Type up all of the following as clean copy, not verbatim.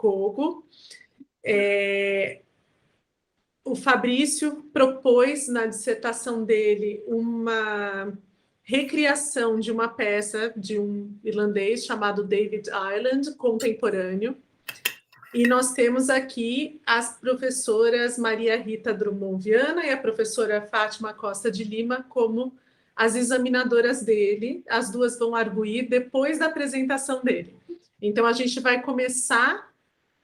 Kogo. O Fabrício propôs na dissertação dele uma recriação de uma peça de um irlandês chamado David Ireland, contemporâneo. E nós temos aqui as professoras Maria Rita Drummond Viana e a professora Fátima Costa de Lima como as examinadoras dele. As duas vão arguir depois da apresentação dele. Então, a gente vai começar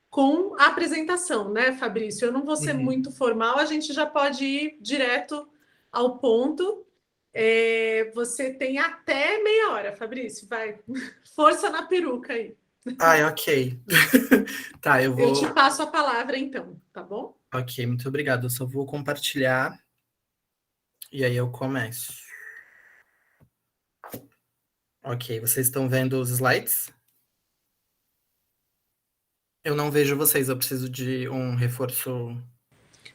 com a apresentação, né, Fabrício? Eu não vou ser muito formal, a gente já pode ir direto ao ponto. Você tem até meia hora, Fabrício, vai. Força na peruca aí. Ok. Tá, Eu te passo a palavra, então, tá bom? Ok, muito obrigado. Eu só vou compartilhar e aí eu começo. Ok, vocês estão vendo os slides? Eu não vejo vocês, eu preciso de um reforço.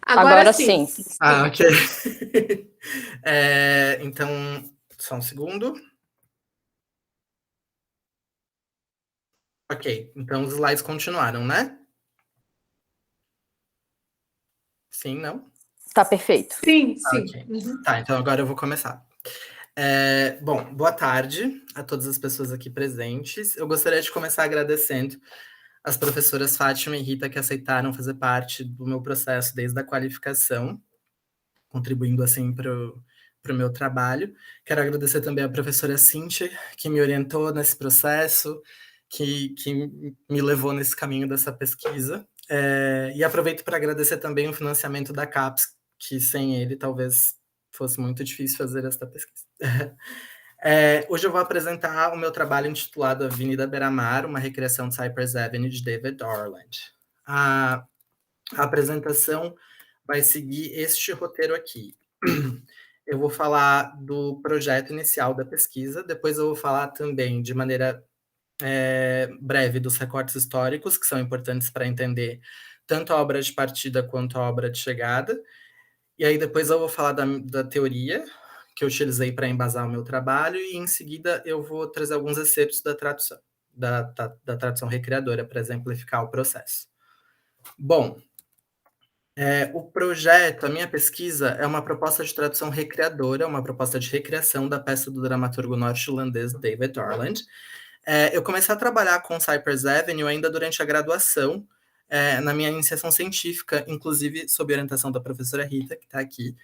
Agora sim. Ok. Então, só um segundo. Ok, então os slides continuaram, né? Sim, não? Tá perfeito. Sim. Ok. Tá, então agora eu vou começar. Bom, boa tarde a todas as pessoas aqui presentes. Eu gostaria de começar agradecendo as professoras Fátima e Rita que aceitaram fazer parte do meu processo desde a qualificação, contribuindo assim para o meu trabalho. Quero agradecer também a professora Cíntia, que me orientou nesse processo, que me levou nesse caminho dessa pesquisa. E aproveito para agradecer também o financiamento da CAPES, que sem ele talvez fosse muito difícil fazer esta pesquisa. Hoje eu vou apresentar o meu trabalho intitulado Avenida Beira-Mar, uma recriação de Cypress Avenue, de David Ireland. A apresentação vai seguir este roteiro aqui. Eu vou falar do projeto inicial da pesquisa, depois eu vou falar também de maneira breve dos recortes históricos, que são importantes para entender tanto a obra de partida quanto a obra de chegada, e aí depois eu vou falar da teoria que eu utilizei para embasar o meu trabalho, e em seguida eu vou trazer alguns excertos da tradução, da tradução recriadora, para exemplificar o processo. Bom, o projeto, a minha pesquisa, é uma proposta de tradução recriadora, uma proposta de recriação da peça do dramaturgo norte-irlandês David Ireland. Eu comecei a trabalhar com Cypress Avenue ainda durante a graduação, na minha iniciação científica, inclusive sob orientação da professora Rita, que está aqui,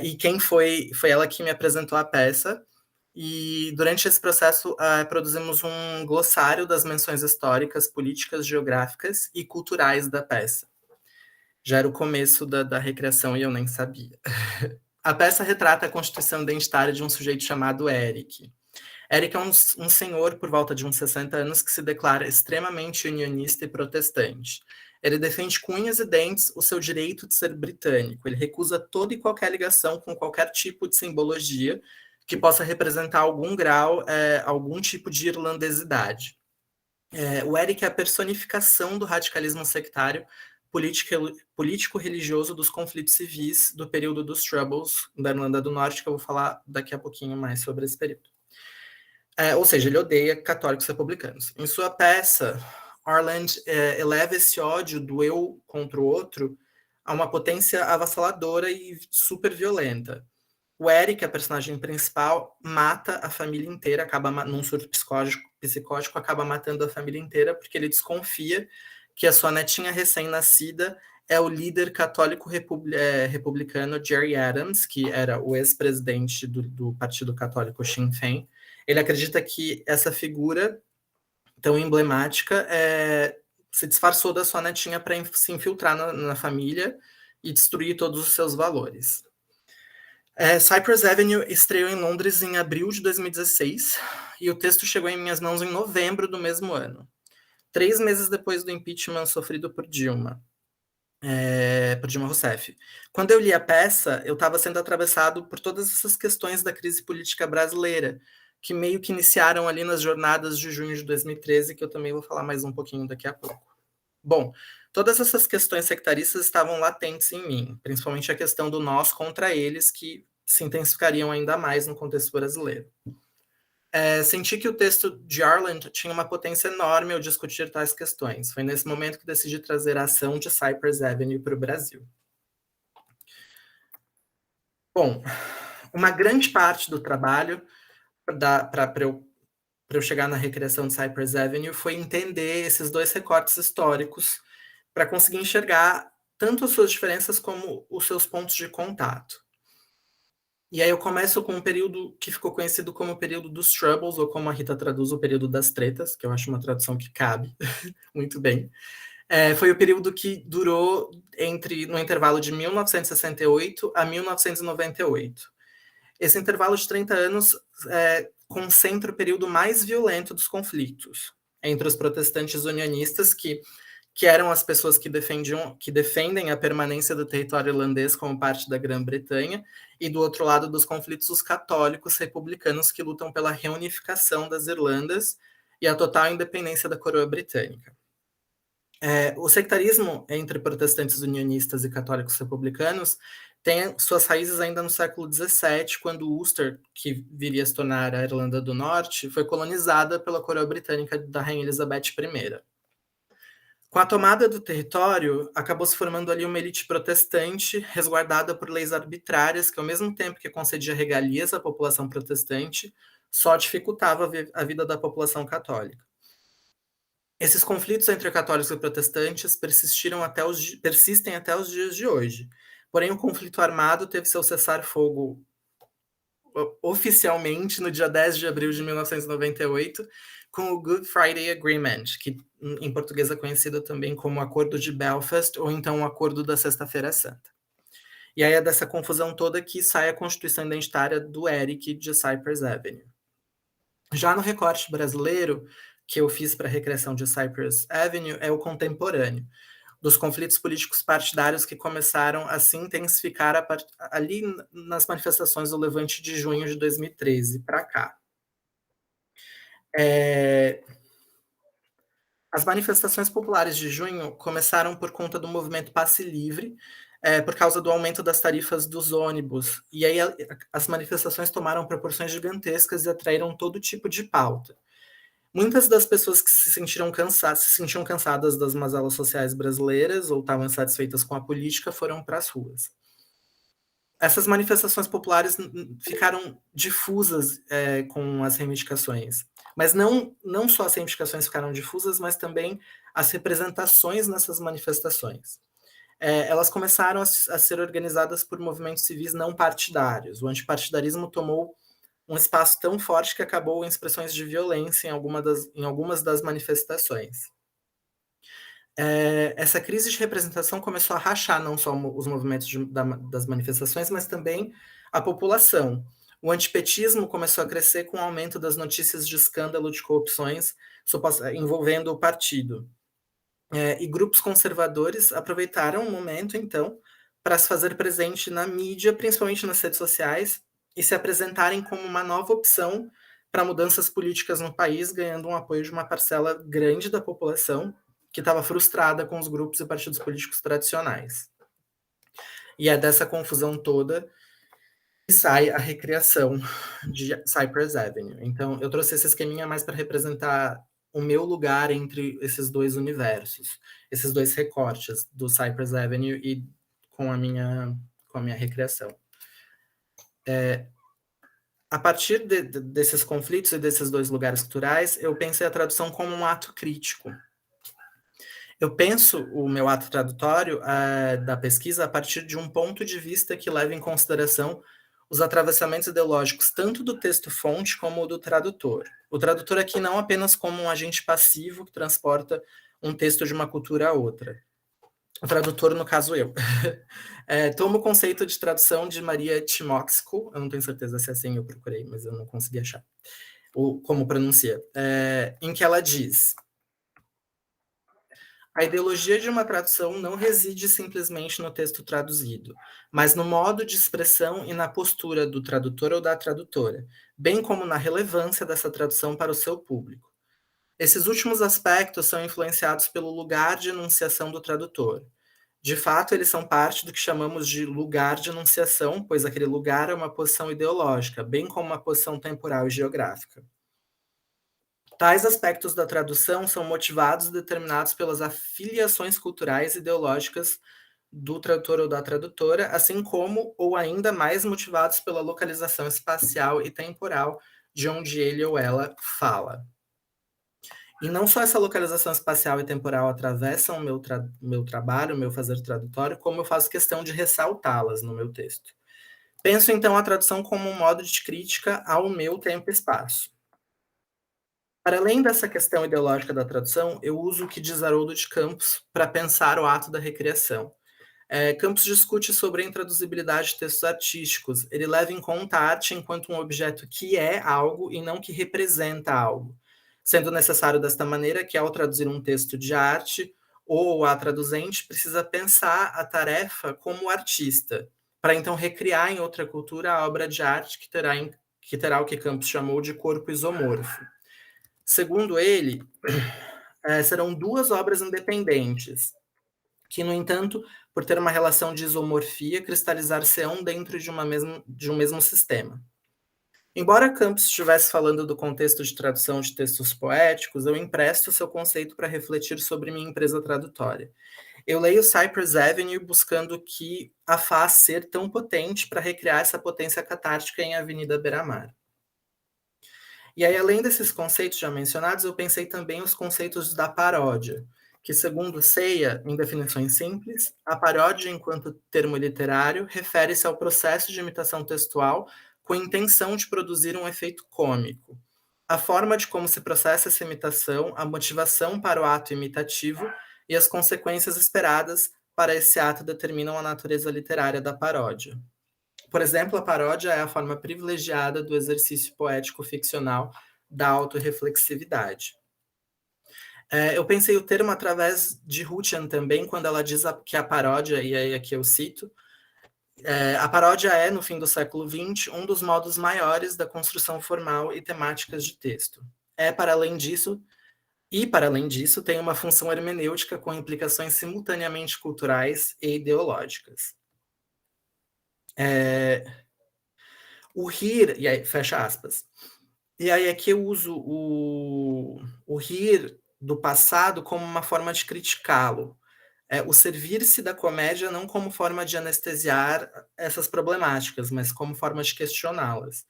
e quem foi ela que me apresentou a peça, e durante esse processo produzimos um glossário das menções históricas, políticas, geográficas e culturais da peça. Já era o começo da recriação e eu nem sabia. A peça retrata a constituição identitária de um sujeito chamado Eric. Eric é um senhor por volta de uns 60 anos que se declara extremamente unionista e protestante. Ele defende com unhas e dentes o seu direito de ser britânico. Ele recusa toda e qualquer ligação com qualquer tipo de simbologia que possa representar algum grau, algum tipo de irlandesidade. O Eric é a personificação do radicalismo sectário político-religioso dos conflitos civis do período dos Troubles da Irlanda do Norte, que eu vou falar daqui a pouquinho mais sobre esse período. Ou seja, ele odeia católicos republicanos. Em sua peça, Ireland eleva esse ódio do eu contra o outro a uma potência avassaladora e super violenta. O Eric, a personagem principal, mata a família inteira, acaba num surto psicótico, acaba matando a família inteira porque ele desconfia que a sua netinha recém-nascida é o líder católico republicano Gerry Adams, que era o ex-presidente do Partido Católico Sinn Féin. Ele acredita que essa figura tão emblemática se disfarçou da sua netinha para se infiltrar na família e destruir todos os seus valores. Cypress Avenue estreou em Londres em abril de 2016 e o texto chegou em minhas mãos em novembro do mesmo ano, 3 meses depois do impeachment sofrido por Dilma Rousseff. Quando eu li a peça, eu estava sendo atravessado por todas essas questões da crise política brasileira, que meio que iniciaram ali nas jornadas de junho de 2013, que eu também vou falar mais um pouquinho daqui a pouco. Bom, todas essas questões sectaristas estavam latentes em mim, principalmente a questão do nós contra eles, que se intensificariam ainda mais no contexto brasileiro. Senti que o texto de Ireland tinha uma potência enorme ao discutir tais questões. Foi nesse momento que decidi trazer a ação de Cypress Avenue para o Brasil. Bom, uma grande parte do trabalho para eu chegar na recriação de Cypress Avenue foi entender esses dois recortes históricos para conseguir enxergar tanto as suas diferenças como os seus pontos de contato. E aí eu começo com um período que ficou conhecido como o período dos Troubles, ou como a Rita traduz, o período das tretas, que eu acho uma tradução que cabe muito bem. Foi o período que durou no intervalo de 1968 a 1998. Esse intervalo de 30 anos concentra o período mais violento dos conflitos entre os protestantes unionistas, que eram as pessoas que defendem a permanência do território irlandês como parte da Grã-Bretanha, e do outro lado dos conflitos, os católicos republicanos que lutam pela reunificação das Irlandas e a total independência da coroa britânica. O sectarismo entre protestantes unionistas e católicos republicanos tem suas raízes ainda no século XVII, quando Ulster, que viria a se tornar a Irlanda do Norte, foi colonizada pela coroa britânica da Rainha Elizabeth I. Com a tomada do território, acabou se formando ali uma elite protestante, resguardada por leis arbitrárias, que ao mesmo tempo que concedia regalias à população protestante, só dificultava a vida da população católica. Esses conflitos entre católicos e protestantes persistem até os dias de hoje. Porém, o conflito armado teve seu cessar-fogo oficialmente no dia 10 de abril de 1998, com o Good Friday Agreement, que em português é conhecido também como Acordo de Belfast, ou então o Acordo da Sexta-feira Santa. E aí é dessa confusão toda que sai a Constituição Identitária do ERIC de Cypress Avenue. Já no recorte brasileiro, que eu fiz para a recriação de Cypress Avenue, é o contemporâneo, dos conflitos políticos partidários que começaram a se intensificar ali nas manifestações do Levante de junho de 2013 para cá. As manifestações populares de junho começaram por conta do movimento Passe Livre, por causa do aumento das tarifas dos ônibus. E aí as manifestações tomaram proporções gigantescas e atraíram todo tipo de pauta. Muitas das pessoas que se sentiam cansadas das mazelas sociais brasileiras ou estavam insatisfeitas com a política foram para as ruas. Essas manifestações populares ficaram difusas com as reivindicações. Mas não só as reivindicações ficaram difusas, mas também as representações nessas manifestações. Elas começaram a ser organizadas por movimentos civis não partidários. O antipartidarismo tomou um espaço tão forte que acabou em expressões de violência em algumas das manifestações. Essa crise de representação começou a rachar não só os movimentos das manifestações, mas também a população. O antipetismo começou a crescer com o aumento das notícias de escândalo de corrupções envolvendo o partido. E grupos conservadores aproveitaram o momento, então, para se fazer presente na mídia, principalmente nas redes sociais, e se apresentarem como uma nova opção para mudanças políticas no país, ganhando um apoio de uma parcela grande da população que estava frustrada com os grupos e partidos políticos tradicionais. E é dessa confusão toda que sai a recriação de Cypress Avenue. Então, eu trouxe esse esqueminha mais para representar o meu lugar entre esses dois universos, esses dois recortes do Cypress Avenue e com a minha recriação. A partir desses conflitos e desses dois lugares culturais, eu pensei a tradução como um ato crítico. Eu penso o meu ato tradutório da pesquisa a partir de um ponto de vista que leva em consideração os atravessamentos ideológicos tanto do texto-fonte como do tradutor. O tradutor aqui não apenas como um agente passivo que transporta um texto de uma cultura a outra. O tradutor, no caso, eu. Tomo o conceito de tradução de Maria Timoxco, eu não tenho certeza se é assim, eu procurei, mas eu não consegui achar, como pronuncia, em que ela diz: a ideologia de uma tradução não reside simplesmente no texto traduzido, mas no modo de expressão e na postura do tradutor ou da tradutora, bem como na relevância dessa tradução para o seu público. Esses últimos aspectos são influenciados pelo lugar de enunciação do tradutor. De fato, eles são parte do que chamamos de lugar de enunciação, pois aquele lugar é uma posição ideológica, bem como uma posição temporal e geográfica. Tais aspectos da tradução são motivados e determinados pelas afiliações culturais e ideológicas do tradutor ou da tradutora, assim como, ou ainda mais, motivados pela localização espacial e temporal de onde ele ou ela fala. E não só essa localização espacial e temporal atravessam o meu trabalho, o meu fazer tradutório, como eu faço questão de ressaltá-las no meu texto. Penso, então, a tradução como um modo de crítica ao meu tempo e espaço. Para além dessa questão ideológica da tradução, eu uso o que diz Haroldo de Campos para pensar o ato da recriação. Campos discute sobre a intraduzibilidade de textos artísticos. Ele leva em conta a arte enquanto um objeto que é algo e não que representa algo, sendo necessário desta maneira que, ao traduzir um texto de arte, ou a traduzente precisa pensar a tarefa como artista, para então recriar em outra cultura a obra de arte que terá o que Campos chamou de corpo isomorfo. Segundo ele, serão duas obras independentes, que, no entanto, por ter uma relação de isomorfia, cristalizar-se-ão dentro de um mesmo sistema. Embora Campos estivesse falando do contexto de tradução de textos poéticos, eu empresto seu conceito para refletir sobre minha empresa tradutória. Eu leio Cypress Avenue buscando o que a faz ser tão potente para recriar essa potência catártica em Avenida Beira-Mar. E aí, além desses conceitos já mencionados, eu pensei também os conceitos da paródia, que, segundo Ceia, em definições simples, a paródia, enquanto termo literário, refere-se ao processo de imitação textual com a intenção de produzir um efeito cômico. A forma de como se processa essa imitação, a motivação para o ato imitativo e as consequências esperadas para esse ato determinam a natureza literária da paródia. Por exemplo, a paródia é a forma privilegiada do exercício poético-ficcional da autorreflexividade. Eu pensei o termo através de Hutian também, quando ela diz que a paródia, e aí aqui eu cito, a paródia é, no fim do século XX, um dos modos maiores da construção formal e temáticas de texto. Para além disso, tem uma função hermenêutica com implicações simultaneamente culturais e ideológicas. O rir, e aí, fecha aspas. E aí aqui eu uso o rir do passado como uma forma de criticá-lo. O servir-se da comédia não como forma de anestesiar essas problemáticas, mas como forma de questioná-las.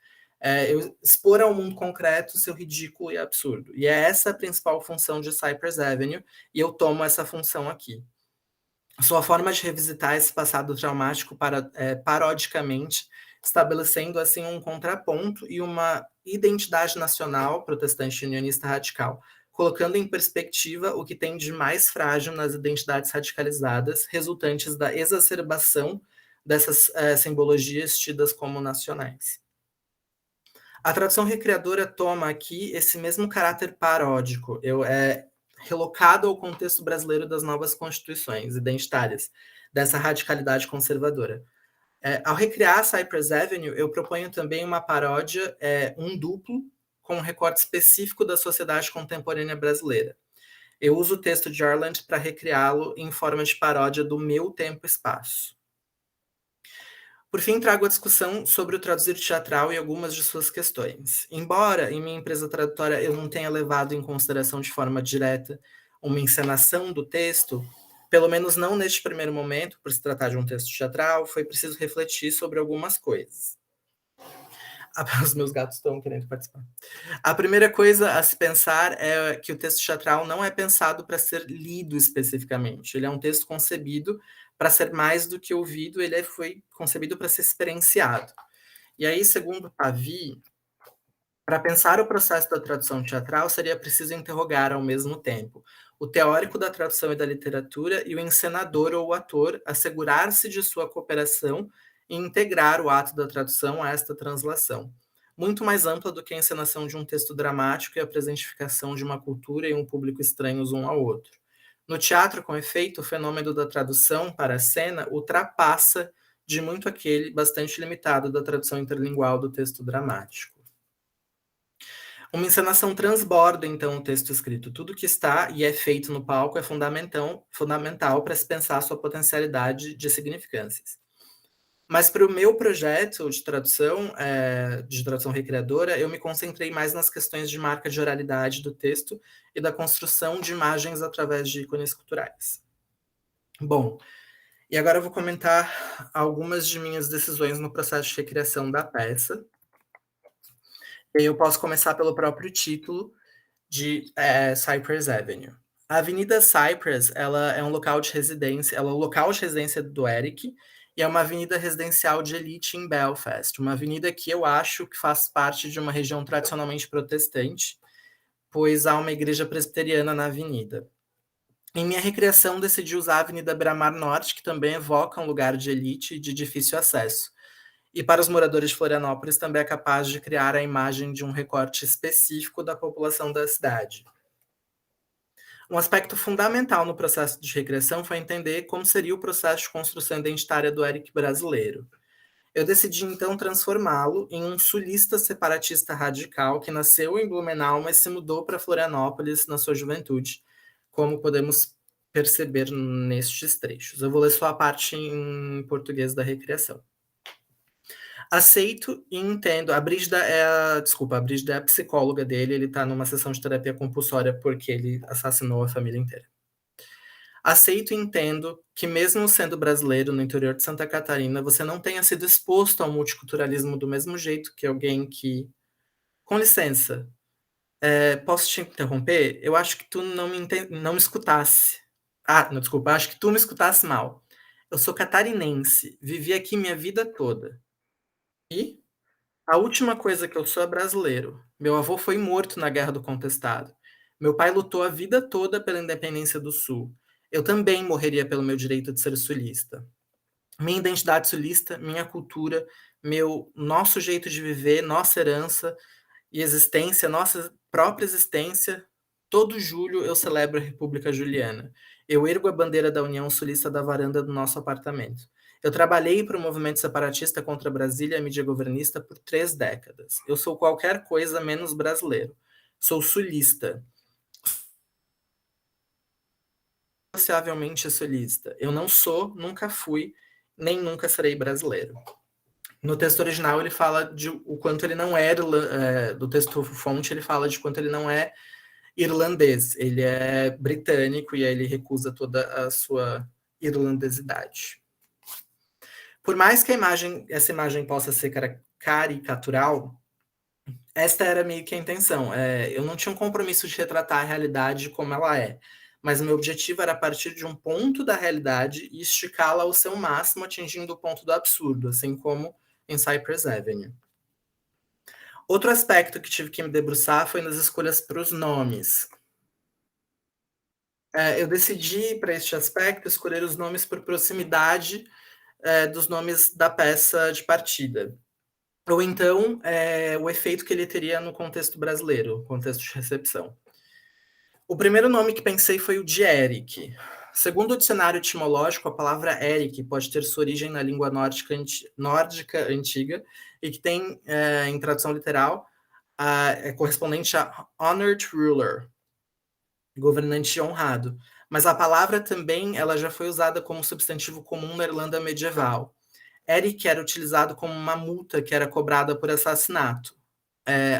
Eu expor ao mundo concreto seu ridículo e absurdo. E é essa a principal função de Cypress Avenue, e eu tomo essa função aqui. Sua forma de revisitar esse passado traumático parodicamente, estabelecendo assim um contraponto e uma identidade nacional protestante unionista radical, colocando em perspectiva o que tem de mais frágil nas identidades radicalizadas, resultantes da exacerbação dessas simbologias tidas como nacionais. A tradução recriadora toma aqui esse mesmo caráter paródico, relocado ao contexto brasileiro das novas constituições identitárias, dessa radicalidade conservadora. Ao recriar Cypress Avenue, eu proponho também uma paródia, um duplo, com um recorte específico da sociedade contemporânea brasileira. Eu uso o texto de Orland para recriá-lo em forma de paródia do meu tempo e espaço. Por fim, trago a discussão sobre o traduzir teatral e algumas de suas questões. Embora, em minha empresa tradutória, eu não tenha levado em consideração de forma direta uma encenação do texto, pelo menos não neste primeiro momento, por se tratar de um texto teatral, foi preciso refletir sobre algumas coisas. Os meus gatos estão querendo participar. A primeira coisa a se pensar é que o texto teatral não é pensado para ser lido especificamente. Ele é um texto concebido para ser mais do que ouvido, ele foi concebido para ser experienciado. E aí, segundo Pavy, para pensar o processo da tradução teatral, seria preciso interrogar ao mesmo tempo o teórico da tradução e da literatura e o encenador ou o ator, assegurar-se de sua cooperação e integrar o ato da tradução a esta translação, muito mais ampla do que a encenação de um texto dramático e a presentificação de uma cultura e um público estranhos um ao outro. No teatro, com efeito, o fenômeno da tradução para a cena ultrapassa de muito aquele bastante limitado da tradução interlingual do texto dramático. Uma encenação transborda, então, o texto escrito. Tudo que está e é feito no palco é fundamental para se pensar a sua potencialidade de significâncias. Mas para o meu projeto de tradução recreadora, eu me concentrei mais nas questões de marca de oralidade do texto e da construção de imagens através de ícones culturais. Bom, e agora eu vou comentar algumas de minhas decisões no processo de recriação da peça. E eu posso começar pelo próprio título de Cypress Avenue. A Avenida Cypress, ela é um local de residência, ela é o local de residência do Eric, e é uma avenida residencial de elite em Belfast, uma avenida que eu acho que faz parte de uma região tradicionalmente protestante, pois há uma igreja presbiteriana na avenida. Em minha recriação, decidi usar a Avenida Beira-Mar Norte, que também evoca um lugar de elite e de difícil acesso. E para os moradores de Florianópolis também é capaz de criar a imagem de um recorte específico da população da cidade. Um aspecto fundamental no processo de recriação foi entender como seria o processo de construção identitária do Eric brasileiro. Eu decidi, então, transformá-lo em um sulista separatista radical que nasceu em Blumenau, mas se mudou para Florianópolis na sua juventude, como podemos perceber nestes trechos. Eu vou ler só a parte em português da recriação. Aceito e entendo. A Brígida é a psicóloga dele, ele está numa sessão de terapia compulsória porque ele assassinou a família inteira. Aceito e entendo que, mesmo sendo brasileiro no interior de Santa Catarina, você não tenha sido exposto ao multiculturalismo do mesmo jeito que alguém que... Com licença, posso te interromper? Eu acho que tu não me escutasse. Não, desculpa, acho que tu me escutasse mal. Eu sou catarinense, vivi aqui minha vida toda. E a última coisa que eu sou é brasileiro. Meu avô foi morto na Guerra do Contestado. Meu pai lutou a vida toda pela independência do Sul. Eu também morreria pelo meu direito de ser sulista. Minha identidade sulista, minha cultura, nosso jeito de viver, nossa herança e existência, nossa própria existência. Todo julho eu celebro a República Juliana. Eu ergo a bandeira da União Sulista da varanda do nosso apartamento. Eu trabalhei para o movimento separatista contra Brasília e a mídia governista por 3 décadas. Eu sou qualquer coisa menos brasileiro. Sou sulista. Sociavelmente sulista. Eu não sou, nunca fui, nem nunca serei brasileiro. No texto original ele fala de o quanto ele não é, do texto fonte ele fala de quanto ele não é irlandês. Ele é britânico e aí ele recusa toda a sua irlandesidade. Por mais que essa imagem possa ser caricatural, esta era meio que a intenção. Eu não tinha um compromisso de retratar a realidade como ela é, mas o meu objetivo era partir de um ponto da realidade e esticá-la ao seu máximo, atingindo o ponto do absurdo, assim como em Cypress Avenue. Outro aspecto que tive que me debruçar foi nas escolhas para os nomes. Eu decidi, para este aspecto, escolher os nomes por proximidade dos nomes da peça de partida. Ou então, o efeito que ele teria no contexto brasileiro, contexto de recepção. O primeiro nome que pensei foi o de Eric. Segundo o dicionário etimológico, a palavra Eric pode ter sua origem na língua nórdica antiga e que tem, em tradução literal, é correspondente a honored ruler, governante honrado. Mas a palavra também ela já foi usada como substantivo comum na Irlanda medieval. Eric era utilizado como uma multa que era cobrada por assassinato.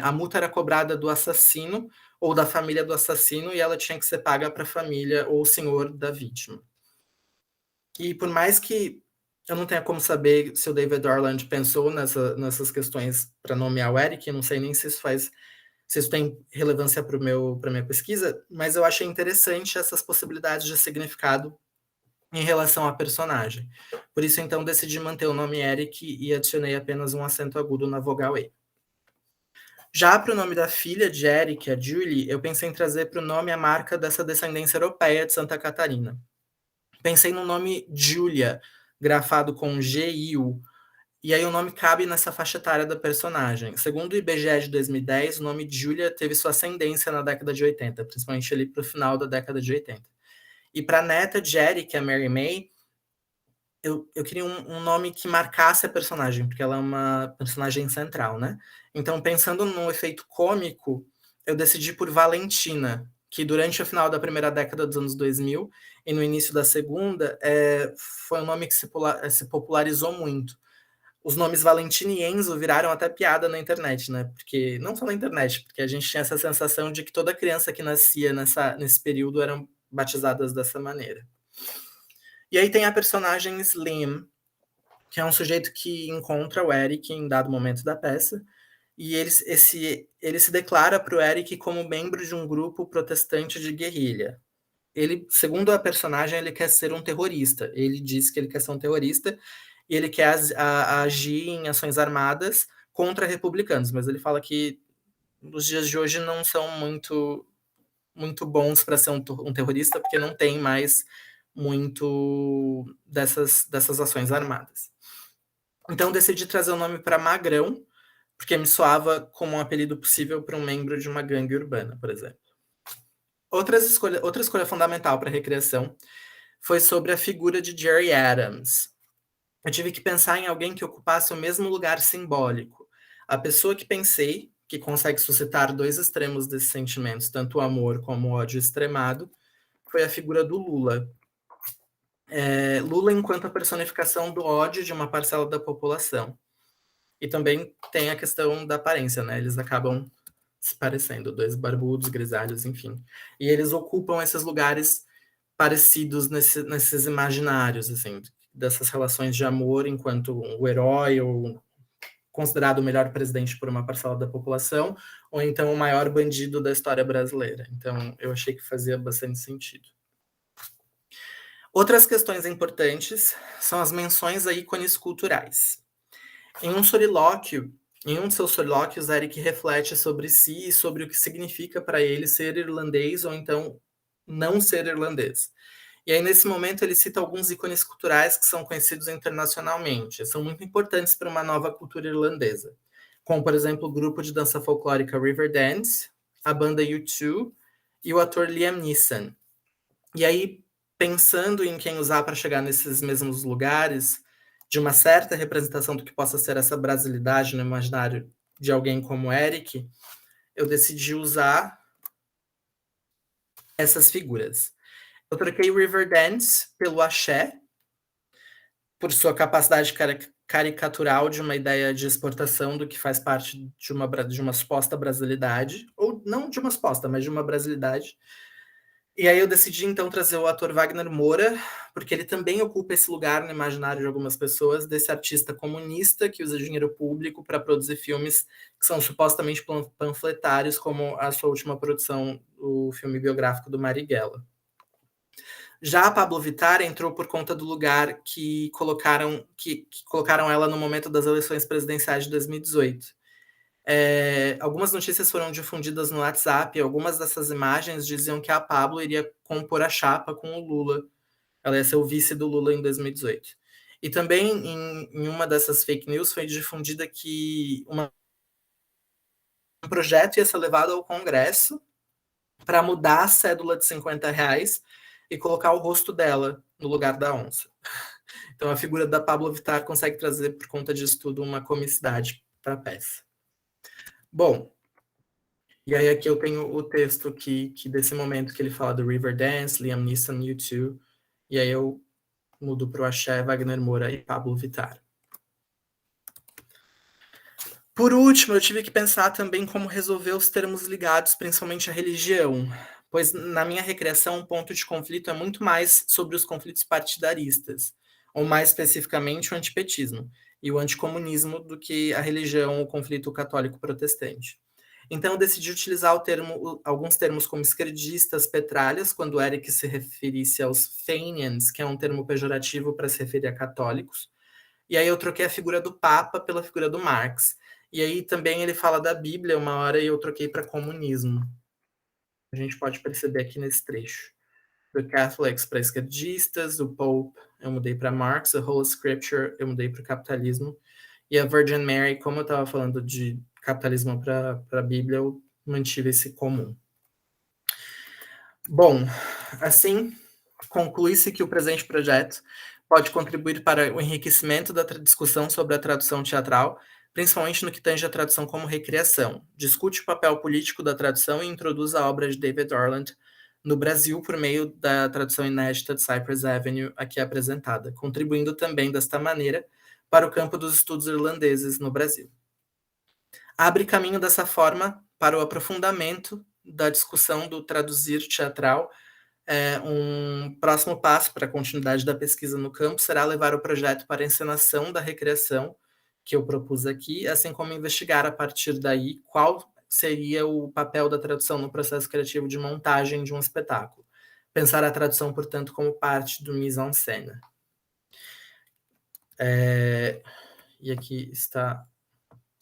A multa era cobrada do assassino ou da família do assassino e ela tinha que ser paga para a família ou o senhor da vítima. E por mais que eu não tenha como saber se o David Orland pensou nessas questões para nomear o Eric, não sei nem se isso tem relevância para minha pesquisa, mas eu achei interessante essas possibilidades de significado em relação à personagem. Por isso, então, decidi manter o nome Eric e adicionei apenas um acento agudo na vogal E. Já para o nome da filha de Eric, a Julie, eu pensei em trazer para o nome a marca dessa descendência europeia de Santa Catarina. Pensei no nome Julia, grafado com G-I-U, e aí o nome cabe nessa faixa etária da personagem. Segundo o IBGE de 2010, o nome Julia teve sua ascendência na década de 80, principalmente ali para o final da década de 80. E para a neta de Eric, a Mary May, eu queria um nome que marcasse a personagem, porque ela é uma personagem central, né? Então, pensando no efeito cômico, eu decidi por Valentina, que durante o final da primeira década dos anos 2000 e no início da segunda, foi um nome que se popularizou muito. os nomes Valentina e Enzo viraram até piada na internet, né? Porque não só na internet, porque a gente tinha essa sensação de que toda criança que nascia nesse período eram batizadas dessa maneira. E aí tem a personagem Slim, que é um sujeito que encontra o Eric em dado momento da peça, e ele se declara para o Eric como membro de um grupo protestante de guerrilha. Ele, segundo a personagem, ele quer ser um terrorista. Ele diz que ele quer ser um terrorista e ele quer agir em ações armadas contra republicanos, mas ele fala que nos dias de hoje não são muito bons para ser um terrorista, porque não tem mais muito dessas ações armadas. Então decidi trazer o nome para Magrão, porque me soava como um apelido possível para um membro de uma gangue urbana, por exemplo. Outra escolha fundamental para a recriação foi sobre a figura de Jerry Adams. Eu tive que pensar em alguém que ocupasse o mesmo lugar simbólico. A pessoa que pensei, que consegue suscitar dois extremos desses sentimentos, tanto o amor como o ódio extremado, foi a figura do Lula. Lula enquanto a personificação do ódio de uma parcela da população. E também tem a questão da aparência, né? Eles acabam se parecendo, dois barbudos, grisalhos, enfim. E eles ocupam esses lugares parecidos nesses imaginários, assim, dessas relações de amor enquanto o herói ou considerado o melhor presidente por uma parcela da população, ou então o maior bandido da história brasileira. Então, eu achei que fazia bastante sentido. Outras questões importantes são as menções a ícones culturais. Em um de seus solilóquios, Eric reflete sobre si e sobre o que significa para ele ser irlandês ou então não ser irlandês. E aí, nesse momento, ele cita alguns ícones culturais que são conhecidos internacionalmente, são muito importantes para uma nova cultura irlandesa, como, por exemplo, o grupo de dança folclórica Riverdance, a banda U2 e o ator Liam Neeson. E aí, pensando em quem usar para chegar nesses mesmos lugares, de uma certa representação do que possa ser essa brasilidade no imaginário de alguém como Eric, eu decidi usar essas figuras. Eu troquei Riverdance pelo axé, por sua capacidade caricatural de uma ideia de exportação do que faz parte de uma suposta brasilidade, ou não de uma suposta, mas de uma brasilidade. E aí eu decidi, então, trazer o ator Wagner Moura, porque ele também ocupa esse lugar no imaginário de algumas pessoas, desse artista comunista que usa dinheiro público para produzir filmes que são supostamente panfletários, como a sua última produção, o filme biográfico do Marighella. Já a Pabllo Vittar entrou por conta do lugar que colocaram ela no momento das eleições presidenciais de 2018. Algumas notícias foram difundidas no WhatsApp, e algumas dessas imagens diziam que a Pabllo iria compor a chapa com o Lula. Ela ia ser o vice do Lula em 2018. E também, em uma dessas fake news, foi difundida que um projeto ia ser levado ao Congresso para mudar a cédula de R$50 e colocar o rosto dela no lugar da onça. Então, a figura da Pabllo Vittar consegue trazer, por conta disso tudo, uma comicidade para a peça. Bom, e aí aqui eu tenho o texto que desse momento que ele fala do Riverdance, Liam Neeson, U2, e aí eu mudo para o axé, Wagner Moura e Pabllo Vittar. Por último, eu tive que pensar também como resolver os termos ligados principalmente à religião, pois na minha recriação o ponto de conflito é muito mais sobre os conflitos partidaristas, ou mais especificamente o antipetismo e o anticomunismo do que a religião ou o conflito católico-protestante. Então, eu decidi utilizar alguns termos como esquerdistas, petralhas, quando Eric se referisse aos Fenians, que é um termo pejorativo para se referir a católicos. E aí eu troquei a figura do Papa pela figura do Marx. E aí também ele fala da Bíblia uma hora e eu troquei para comunismo. A gente pode perceber aqui nesse trecho. Do Catholics para esquerdistas, o Pope eu mudei para Marx, a Holy Scripture eu mudei para o capitalismo. E a Virgin Mary, como eu estava falando de capitalismo para a Bíblia, eu mantive esse comum. Bom, assim, conclui-se que o presente projeto pode contribuir para o enriquecimento da discussão sobre a tradução teatral, principalmente no que tange a tradução como recriação. Discute o papel político da tradução e introduz a obra de David Orland no Brasil por meio da tradução inédita de Cypress Avenue aqui apresentada, contribuindo também desta maneira para o campo dos estudos irlandeses no Brasil. Abre caminho dessa forma para o aprofundamento da discussão do traduzir teatral. Um próximo passo para a continuidade da pesquisa no campo será levar o projeto para a encenação da recriação, que eu propus aqui, assim como investigar a partir daí qual seria o papel da tradução no processo criativo de montagem de um espetáculo. Pensar a tradução, portanto, como parte do mise-en-scène. E aqui está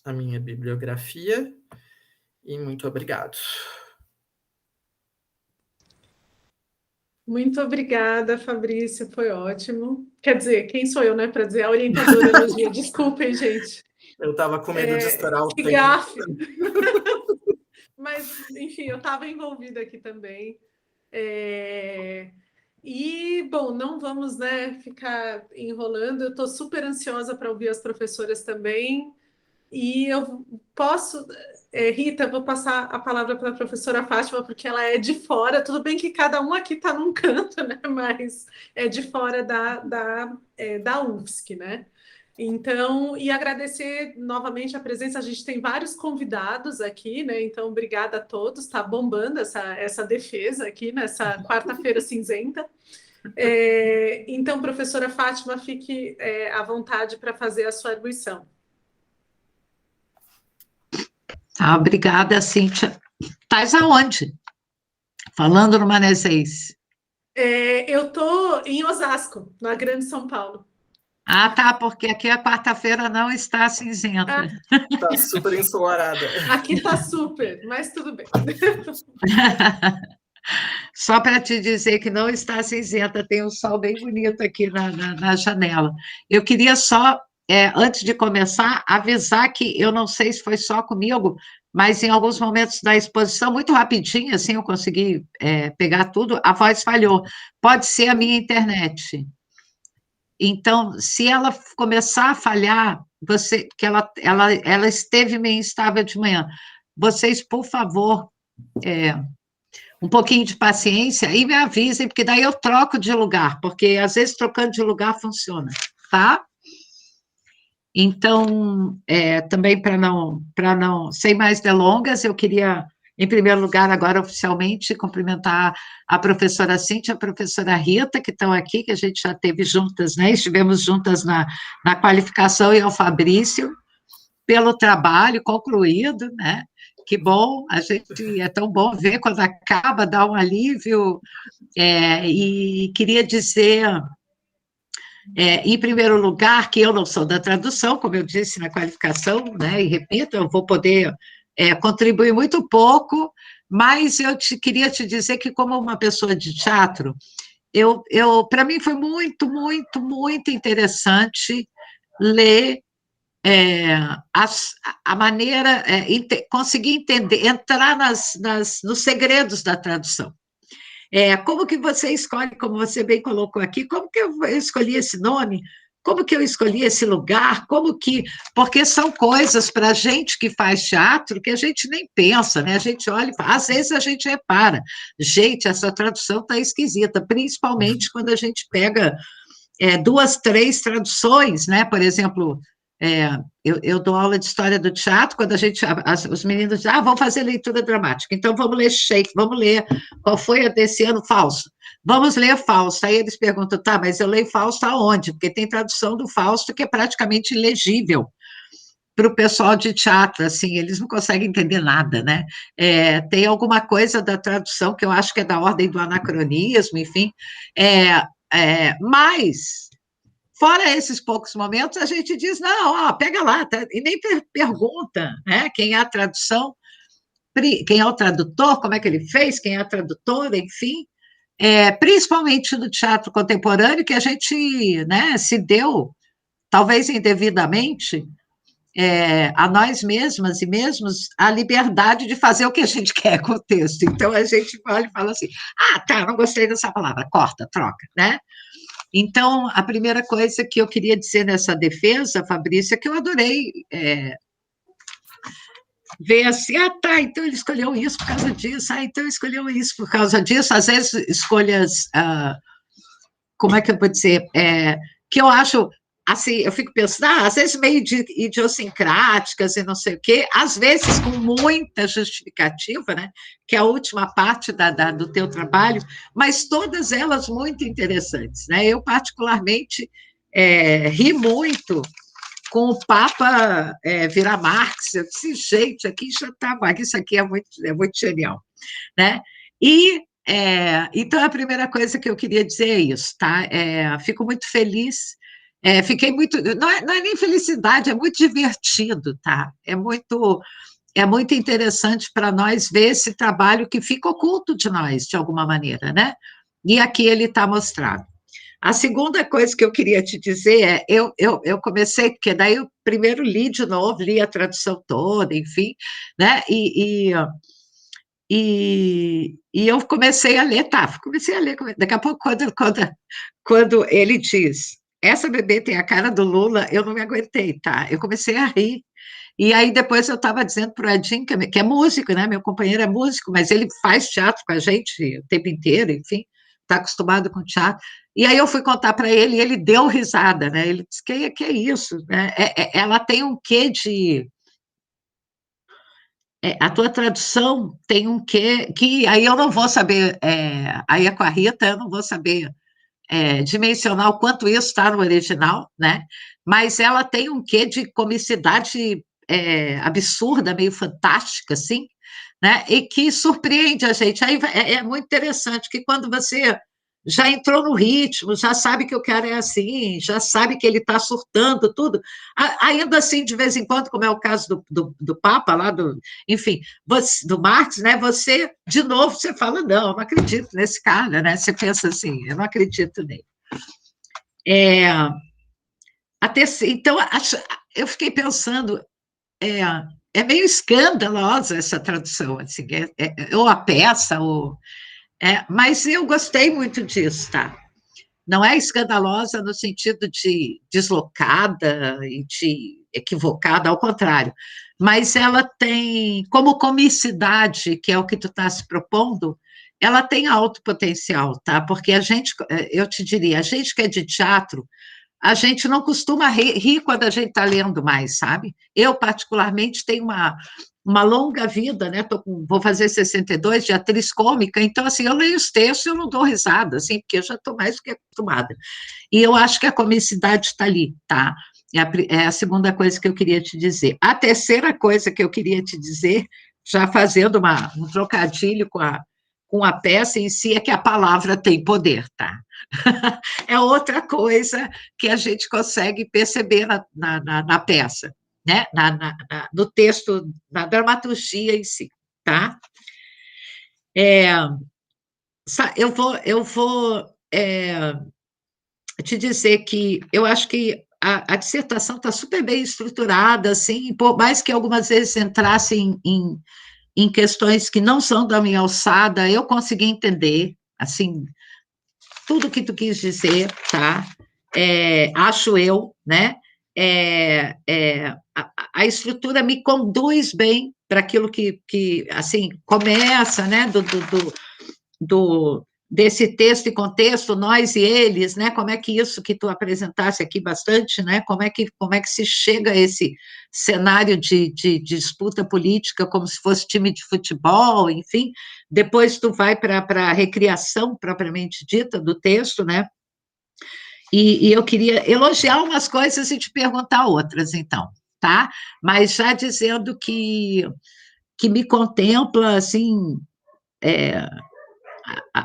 a minha bibliografia, e muito obrigado. Muito obrigada, Fabrício, foi ótimo. Quer dizer, quem sou eu, né, para dizer a orientadora elogia? Desculpem, gente. Eu estava com medo de estourar o tempo. Gafe. Mas, enfim, eu estava envolvida aqui também. E, bom, não vamos, né, ficar enrolando. Eu estou super ansiosa para ouvir as professoras também. E eu posso, Rita, vou passar a palavra para a professora Fátima, porque ela é de fora. Tudo bem que cada um aqui está num canto, né? Mas é de fora da UFSC, né? Então, e agradecer novamente a presença. A gente tem vários convidados aqui, né? Então, obrigada a todos. Está bombando essa defesa aqui nessa quarta-feira cinzenta. Então, professora Fátima, fique à vontade para fazer a sua arguição. Obrigada, Cíntia. Estás aonde? Falando no Manezês. Eu estou em Osasco, na Grande São Paulo. Ah, tá, porque aqui a quarta-feira não está cinzenta. Está super ensolarada. Aqui está super, mas tudo bem. Só para te dizer que não está cinzenta, tem um sol bem bonito aqui na janela. Eu queria só, antes de começar, avisar que eu não sei se foi só comigo, mas em alguns momentos da exposição, muito rapidinho, assim, eu consegui pegar tudo, a voz falhou. Pode ser a minha internet. Então, se ela começar a falhar, que ela esteve meio instável de manhã, vocês, por favor, um pouquinho de paciência e me avisem, porque daí eu troco de lugar, porque às vezes trocando de lugar funciona, tá? Então, também para não, sem mais delongas, eu queria, em primeiro lugar, agora oficialmente, cumprimentar a professora Cíntia, a professora Rita, que estão aqui, que a gente já teve juntas, né? Estivemos juntas na qualificação, e ao Fabrício, pelo trabalho concluído, né? Que bom, é tão bom ver quando acaba, dá um alívio, e queria dizer, em primeiro lugar, que eu não sou da tradução, como eu disse na qualificação, né, e repito, eu vou poder contribuir muito pouco, mas eu queria te dizer que, como uma pessoa de teatro, para mim foi muito, muito, muito interessante ler a maneira, conseguir entender, entrar nos segredos da tradução. Como que você escolhe, como você bem colocou aqui, como que eu escolhi esse nome, como que eu escolhi esse lugar, porque são coisas para a gente que faz teatro que a gente nem pensa, né? A gente olha e fala, às vezes a gente repara, gente, essa tradução está esquisita, principalmente quando a gente pega 2, 3 traduções, né? Por exemplo, eu dou aula de história do teatro, quando os meninos dizem, vamos fazer leitura dramática, então vamos ler Shakespeare, vamos ler, qual foi a desse ano? Fausto. Vamos ler Fausto. Aí eles perguntam, tá, mas eu leio Fausto aonde? Porque tem tradução do Fausto que é praticamente ilegível para o pessoal de teatro, assim, eles não conseguem entender nada, né? Tem alguma coisa da tradução que eu acho que é da ordem do anacronismo, enfim, mas... Fora esses poucos momentos, a gente diz, não, pega lá, tá? E nem pergunta, né? Quem é a tradução, quem é o tradutor, como é que ele fez, quem é a tradutora, enfim. Principalmente no teatro contemporâneo, que a gente, né, se deu, talvez indevidamente, a nós mesmas e mesmos a liberdade de fazer o que a gente quer com o texto. Então, a gente olha e fala assim, tá, não gostei dessa palavra, corta, troca, né? Então, a primeira coisa que eu queria dizer nessa defesa, Fabrício, é que eu adorei ver assim, tá, então ele escolheu isso por causa disso, então ele escolheu isso por causa disso, às vezes escolhas, como é que eu vou dizer, que eu acho assim, eu fico pensando, às vezes meio idiosincráticas e não sei o quê, às vezes com muita justificativa, né, que é a última parte do teu trabalho, mas todas elas muito interessantes, né? Eu, particularmente, ri muito com o Papa virar Marx. Eu disse, gente, aqui já está, isso aqui é muito genial, né? E então a primeira coisa que eu queria dizer é isso, tá? Fico muito feliz, fiquei muito, não é nem felicidade, é muito divertido, tá? É muito interessante para nós ver esse trabalho que fica oculto de nós, de alguma maneira, né? E aqui ele está mostrado. A segunda coisa que eu queria te dizer eu comecei, porque daí eu primeiro li de novo, li a tradução toda, enfim, né? E eu comecei a ler, daqui a pouco, quando ele diz, essa bebê tem a cara do Lula, eu não me aguentei, tá? Eu comecei a rir. E aí depois eu estava dizendo para o Edinho, que é músico, né? Meu companheiro é músico, mas ele faz teatro com a gente o tempo inteiro, enfim, está acostumado com teatro. E aí eu fui contar para ele e ele deu risada, né? Ele disse, que é isso? Né? Ela tem um quê de... a tua tradução tem um quê que aí eu não vou saber, aí é com a Rita, eu não vou saber dimensionar o quanto isso está no original, né? Mas ela tem um quê de comicidade absurda, meio fantástica, assim, né? E que surpreende a gente. Aí é muito interessante que quando você já entrou no ritmo, já sabe que o cara é assim, já sabe que ele está surtando, tudo. Ainda assim, de vez em quando, como é o caso do Papa, lá enfim, do Marx, né? Você, de novo, você fala, não, eu não acredito nesse cara, né? Você pensa assim, eu não acredito nele. Então, eu fiquei pensando, é meio escandalosa essa tradução, assim, ou a peça, mas eu gostei muito disso, tá? Não é escandalosa no sentido de deslocada e de equivocada, ao contrário, mas ela tem, como comicidade, que é o que tu está se propondo, ela tem alto potencial, tá? Porque eu te diria, a gente que é de teatro, a gente não costuma rir quando a gente está lendo mais, sabe? Eu, particularmente, tenho uma longa vida, né? Vou fazer 62 de atriz cômica, então, assim, eu leio os textos e eu não dou risada, assim, porque eu já estou mais do que acostumada. E eu acho que a comicidade está ali, tá? É a segunda coisa que eu queria te dizer. A terceira coisa que eu queria te dizer, já fazendo um trocadilho com a peça em si, é que a palavra tem poder, tá? É outra coisa que a gente consegue perceber na peça, né? No texto, na dramaturgia em si, tá? Eu vou te dizer que eu acho que a dissertação está super bem estruturada, assim, por mais que algumas vezes entrasse em questões que não são da minha alçada, eu consegui entender, assim, tudo que tu quis dizer, tá? Acho eu, né? A estrutura me conduz bem para aquilo que, assim, começa, né? Desse texto e contexto, nós e eles, né? Como é que isso que tu apresentasse aqui bastante, né? Como é que se chega a esse cenário de disputa política como se fosse time de futebol, enfim. Depois tu vai para a recriação propriamente dita do texto, né? E eu queria elogiar umas coisas e te perguntar outras, então, tá? Mas já dizendo que me contempla, assim,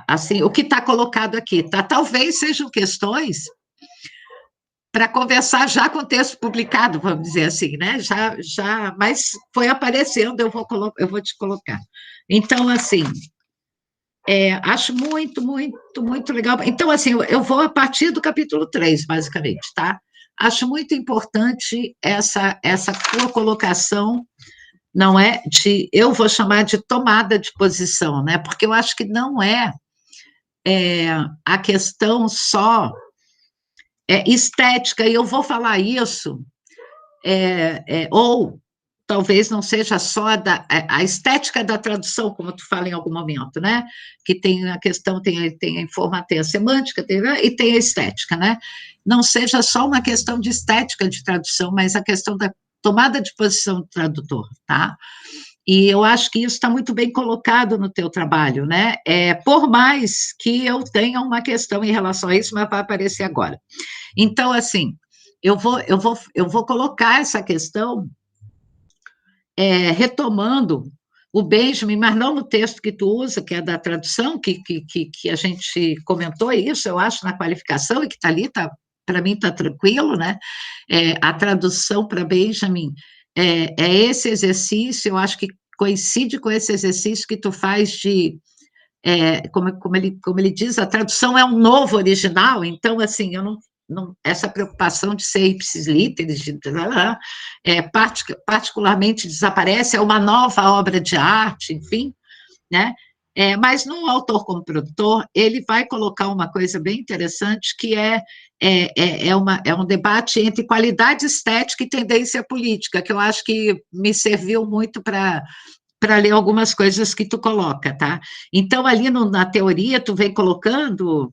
assim, o que está colocado aqui, tá? Talvez sejam questões para conversar já com o texto publicado, vamos dizer assim, né? Mas foi aparecendo, eu vou te colocar. Então, assim, acho muito, muito, muito legal. Então, assim, eu vou a partir do capítulo 3, basicamente, tá? Acho muito importante essa tua colocação, não é? Eu vou chamar de tomada de posição, né? Porque eu acho que não é a questão só estética, e eu vou falar isso, ou talvez não seja só a estética da tradução, como tu fala em algum momento, né? Que tem a questão, tem a semântica, e tem a estética, né? Não seja só uma questão de estética de tradução, mas a questão da tomada de posição do tradutor, tá? E eu acho que isso está muito bem colocado no teu trabalho, né? Por mais que eu tenha uma questão em relação a isso, mas vai aparecer agora. Então, assim, eu vou colocar essa questão retomando o Benjamin, mas não no texto que tu usa, que é da tradução, que a gente comentou isso, eu acho, na qualificação, e que está ali, para mim está tranquilo, né? A tradução para Benjamin é esse exercício, eu acho que coincide com esse exercício que tu faz de, como ele diz, a tradução é um novo original, então, assim, eu não, essa preocupação de ser ipsis literis, particularmente desaparece, é uma nova obra de arte, enfim, né? Mas no autor como produtor, ele vai colocar uma coisa bem interessante, que é um debate entre qualidade estética e tendência política, que eu acho que me serviu muito para ler algumas coisas que tu coloca, tá? Então, ali na teoria, tu vem colocando,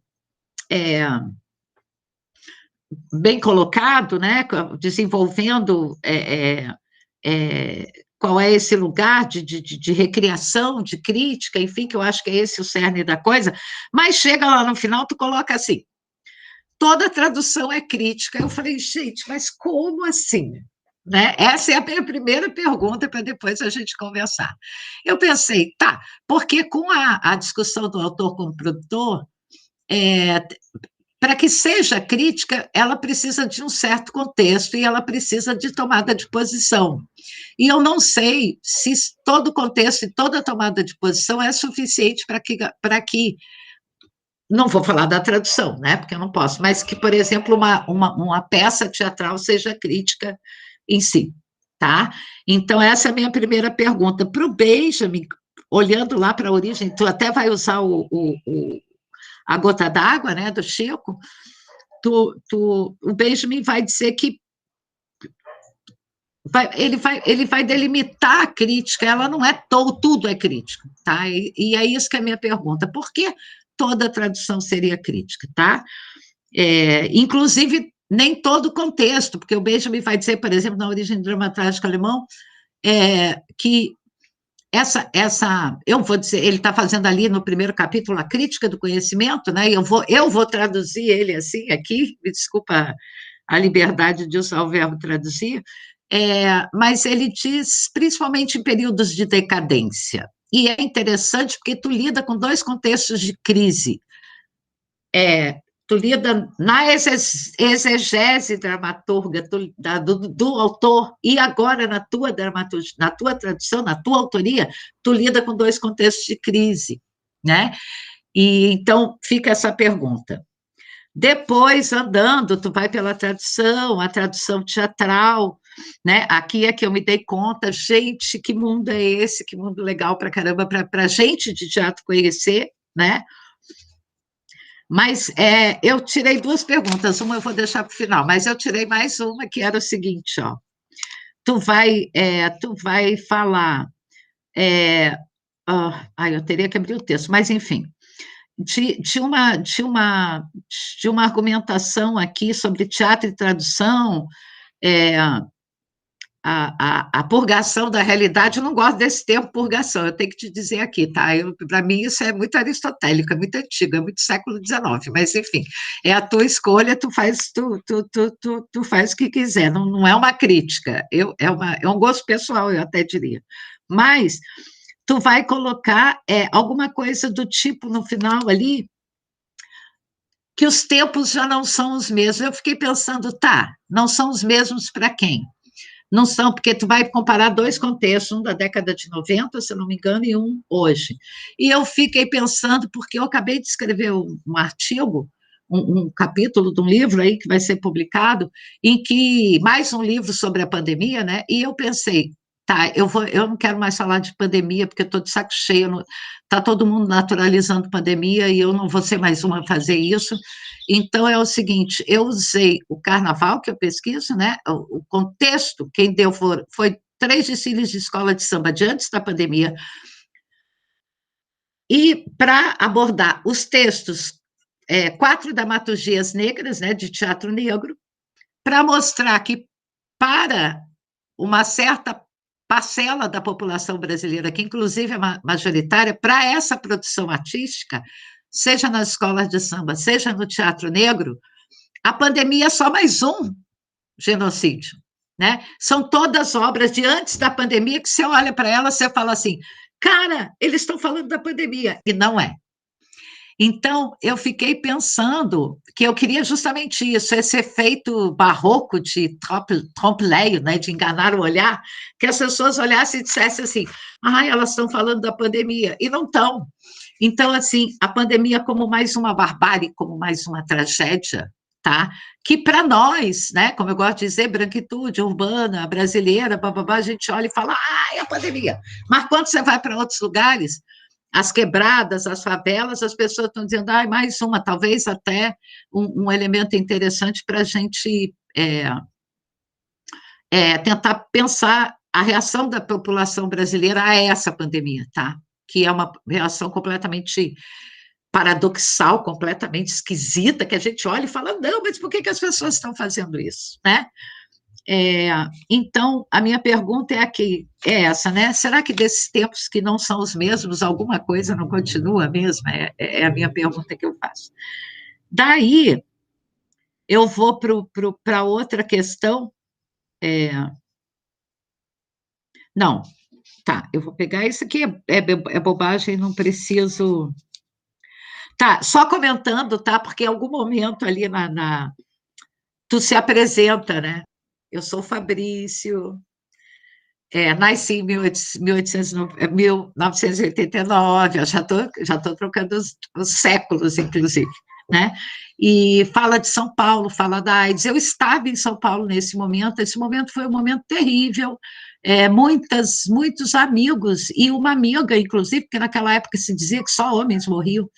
bem colocado, né? Desenvolvendo qual é esse lugar de recriação, de crítica, enfim, que eu acho que é esse o cerne da coisa, mas chega lá no final, tu coloca assim, toda tradução é crítica. Eu falei, gente, mas como assim? Né? Essa é a minha primeira pergunta, para depois a gente conversar. Eu pensei, tá, porque com a discussão do autor como produtor, para que seja crítica, ela precisa de um certo contexto e ela precisa de tomada de posição. E eu não sei se todo o contexto e toda a tomada de posição é suficiente para que não vou falar da tradução, né, porque eu não posso, mas que, por exemplo, uma peça teatral seja crítica em si, tá? Então, essa é a minha primeira pergunta. Para o Benjamin, olhando lá para a origem, tu até vai usar a gota d'água, né, do Chico, o Benjamin vai dizer que ele vai delimitar a crítica, ela não é tudo é crítica, tá? E é isso que é a minha pergunta, por que toda tradução seria crítica, tá? Inclusive, nem todo o contexto, porque o Benjamin vai dizer, por exemplo, na origem do drama trágico alemão, que eu vou dizer, ele está fazendo ali no primeiro capítulo a crítica do conhecimento, né? E eu vou traduzir ele assim aqui, me desculpa a liberdade de usar o verbo traduzir, mas ele diz, principalmente em períodos de decadência, e é interessante porque tu lida com dois contextos de crise, tu lida na exegese dramaturga do autor, e agora na tua dramaturgia, na tua tradução, na tua autoria, tu lida com dois contextos de crise, né? E então fica essa pergunta. Depois, andando, tu vai pela tradução, a tradução teatral, né? Aqui é que eu me dei conta, gente, que mundo é esse? Que mundo legal para caramba, para gente de teatro conhecer, né? Mas eu tirei duas perguntas, uma eu vou deixar para o final, mas eu tirei mais uma, que era o seguinte, ó. Tu vai falar... eu teria que abrir o texto, mas, enfim, de uma argumentação aqui sobre teatro e tradução, a purgação da realidade, eu não gosto desse termo purgação, eu tenho que te dizer aqui, tá? Para mim isso é muito aristotélico, é muito antigo, é muito século XIX, mas enfim, é a tua escolha, tu faz o que quiser, não é uma crítica, é um gosto pessoal, eu até diria, mas tu vai colocar alguma coisa do tipo no final ali, que os tempos já não são os mesmos. Eu fiquei pensando, tá, não são os mesmos para quem? Não são, porque tu vai comparar dois contextos, um da década de 90, se eu não me engano, e um hoje. E eu fiquei pensando, porque eu acabei de escrever um artigo, um capítulo de um livro aí que vai ser publicado, em que, mais um livro sobre a pandemia, né? E eu pensei, tá, eu não quero mais falar de pandemia, porque estou de saco cheio, está todo mundo naturalizando pandemia, e eu não vou ser mais uma a fazer isso. Então, é o seguinte, eu usei o carnaval, que eu pesquiso, né? O contexto, quem deu foi 3 desfiles de escola de samba de antes da pandemia, e para abordar os textos, 4 dramaturgias negras, né, de teatro negro, para mostrar que, para uma certa parcela da população brasileira, que inclusive é majoritária, para essa produção artística, seja nas escolas de samba, seja no teatro negro, a pandemia é só mais um genocídio, né? São todas obras de antes da pandemia que você olha para elas, você fala assim, cara, eles estão falando da pandemia, e não é. Então, eu fiquei pensando que eu queria justamente isso, esse efeito barroco de trompe-l'œil, né, de enganar o olhar, que as pessoas olhassem e dissessem assim, elas estão falando da pandemia, e não estão. Então, assim, a pandemia como mais uma barbárie, como mais uma tragédia, tá? Que para nós, né, como eu gosto de dizer, branquitude urbana, brasileira, bababá, a gente olha e fala, é a pandemia. Mas quando você vai para outros lugares, as quebradas, as favelas, as pessoas estão dizendo, mais uma, talvez até um elemento interessante para a gente tentar pensar a reação da população brasileira a essa pandemia, tá? Que é uma reação completamente paradoxal, completamente esquisita, que a gente olha e fala, não, mas por que as pessoas estão fazendo isso, né? Então, a minha pergunta é essa, né? Será que desses tempos que não são os mesmos, alguma coisa não continua mesmo? É a minha pergunta que eu faço. Daí, eu vou para outra questão. Não, tá, eu vou pegar isso aqui, é bobagem, não preciso... Tá, só comentando, tá? Porque em algum momento ali tu se apresenta, né? Eu sou Fabrício, nasci em 1989, eu já estou trocando os séculos, inclusive, né? E fala de São Paulo, fala da AIDS. Eu estava em São Paulo nesse momento, esse momento foi um momento terrível, muitos amigos, e uma amiga, inclusive, porque naquela época se dizia que só homens morriam,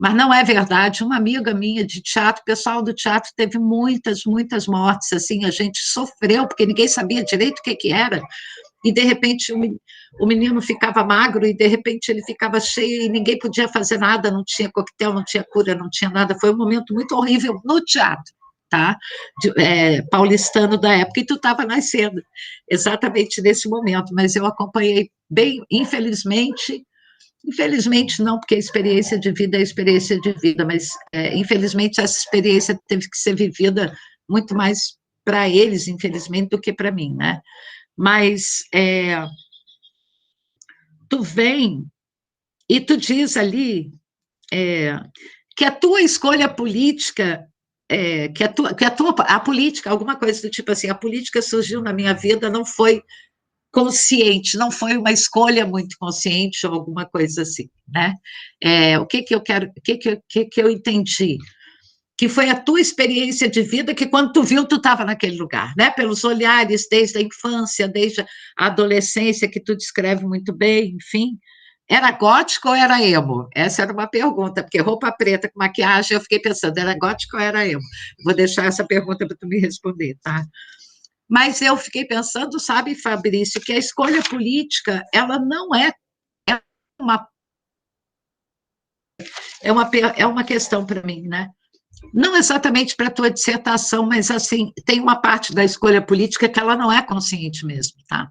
mas não é verdade, uma amiga minha de teatro, o pessoal do teatro teve muitas mortes, assim, a gente sofreu, porque ninguém sabia direito o que era, e de repente o menino ficava magro, e de repente ele ficava cheio, e ninguém podia fazer nada, não tinha coquetel, não tinha cura, não tinha nada, foi um momento muito horrível no teatro, tá? Paulistano da época, e tu estava nascendo, exatamente nesse momento, mas eu acompanhei bem, infelizmente não, porque a experiência de vida é experiência de vida, mas infelizmente essa experiência teve que ser vivida muito mais para eles, infelizmente, do que para mim, né? Mas tu vem e tu diz ali que a tua escolha política, a política, alguma coisa do tipo assim, a política surgiu na minha vida, não foi consciente, não foi uma escolha muito consciente ou alguma coisa assim, né? O que eu quero, o que eu entendi? Que foi a tua experiência de vida que quando tu viu, tu estava naquele lugar, né? Pelos olhares, desde a infância, desde a adolescência, que tu descreve muito bem, enfim. Era gótico ou era emo? Essa era uma pergunta, porque roupa preta com maquiagem, eu fiquei pensando, era gótico ou era emo? Vou deixar essa pergunta para tu me responder, tá? Mas eu fiquei pensando, sabe, Fabrício, que a escolha política, ela não uma, é uma questão para mim, né? Não exatamente para a tua dissertação, mas, assim, tem uma parte da escolha política que ela não é consciente mesmo, tá?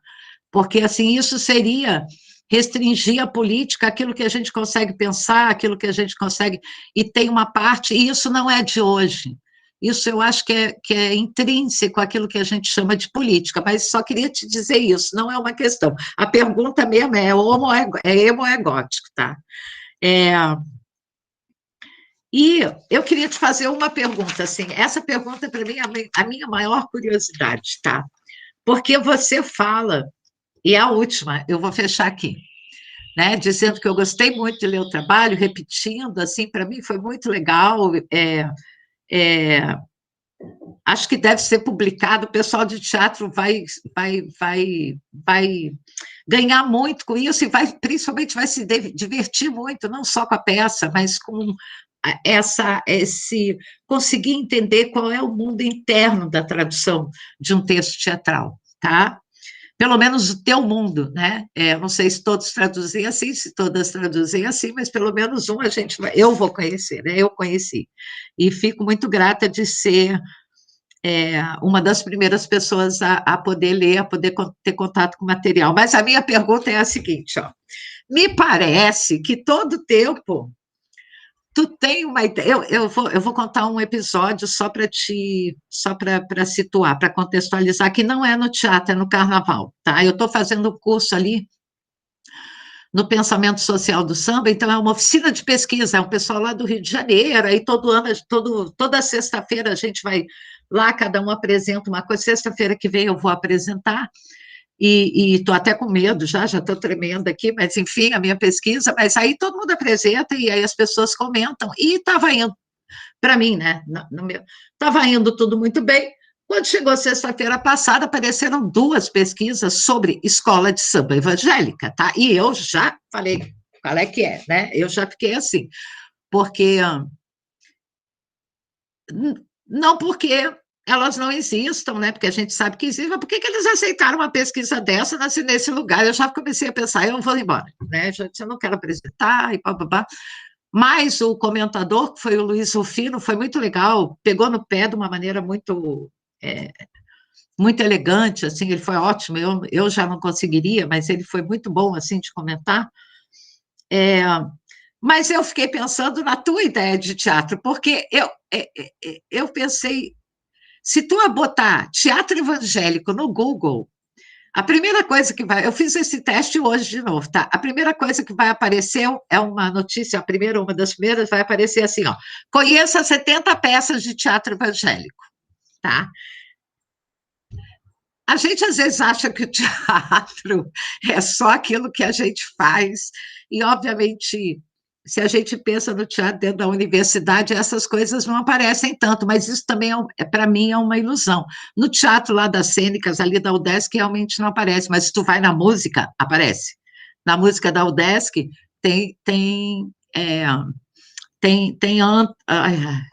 Porque, assim, isso seria restringir a política àquilo que a gente consegue pensar, aquilo que a gente consegue... E tem uma parte, e isso não é de hoje, isso eu acho que é intrínseco àquilo que a gente chama de política, mas só queria te dizer isso, não é uma questão. A pergunta mesmo é emo ou é gótico, tá? E eu queria te fazer uma pergunta, assim, essa pergunta, para mim, é a minha maior curiosidade, tá? Porque você fala, e a última, eu vou fechar aqui, né, dizendo que eu gostei muito de ler o trabalho, repetindo, assim, para mim foi muito legal, acho que deve ser publicado, o pessoal de teatro vai ganhar muito com isso, e principalmente vai se divertir muito, não só com a peça, mas com conseguir entender qual é o mundo interno da tradução de um texto teatral, tá? pelo menos o teu mundo, né? Não sei se todos traduzem assim, se todas traduzem assim, mas pelo menos um eu vou conhecer, né? Eu conheci. E fico muito grata de ser uma das primeiras pessoas a poder ler, a poder ter contato com o material. Mas a minha pergunta é a seguinte, ó. Me parece que todo tempo tu tem uma ideia. Eu vou contar um episódio só para situar, para contextualizar, que não é no teatro, é no carnaval, tá? Eu estou fazendo um curso ali no pensamento social do samba, então é uma oficina de pesquisa, é um pessoal lá do Rio de Janeiro, aí todo ano, toda sexta-feira a gente vai lá, cada um apresenta uma coisa, sexta-feira que vem eu vou apresentar, e estou até com medo já estou tremendo aqui, mas enfim, a minha pesquisa, mas aí todo mundo apresenta, e aí as pessoas comentam, e estava indo, para mim, né, estava indo tudo muito bem. Quando chegou sexta-feira passada, apareceram 2 pesquisas sobre escola de samba evangélica, tá? E eu já falei, qual é que é, né? Eu já fiquei assim, porque não porque elas não existam, né? Porque a gente sabe que existem, mas por que eles aceitaram uma pesquisa dessa nesse lugar? Eu já comecei a pensar, eu vou embora, né? Eu não quero apresentar, e bababá. Mas o comentador, que foi o Luiz Rufino, foi muito legal, pegou no pé de uma maneira muito elegante, assim, ele foi ótimo, eu já não conseguiria, mas ele foi muito bom, assim, de comentar. Mas eu fiquei pensando na tua ideia de teatro, porque eu pensei, se tu botar teatro evangélico no Google, a primeira coisa que vai, eu fiz esse teste hoje de novo, tá? A primeira coisa que vai aparecer é uma notícia, uma das primeiras vai aparecer assim, ó, conheça 70 peças de teatro evangélico, tá? A gente às vezes acha que o teatro é só aquilo que a gente faz, e obviamente, se a gente pensa no teatro dentro da universidade, essas coisas não aparecem tanto, mas isso também, para mim, é uma ilusão. No teatro lá das cênicas, ali da UDESC, realmente não aparece, mas se tu vai na música, aparece. Na música da UDESC,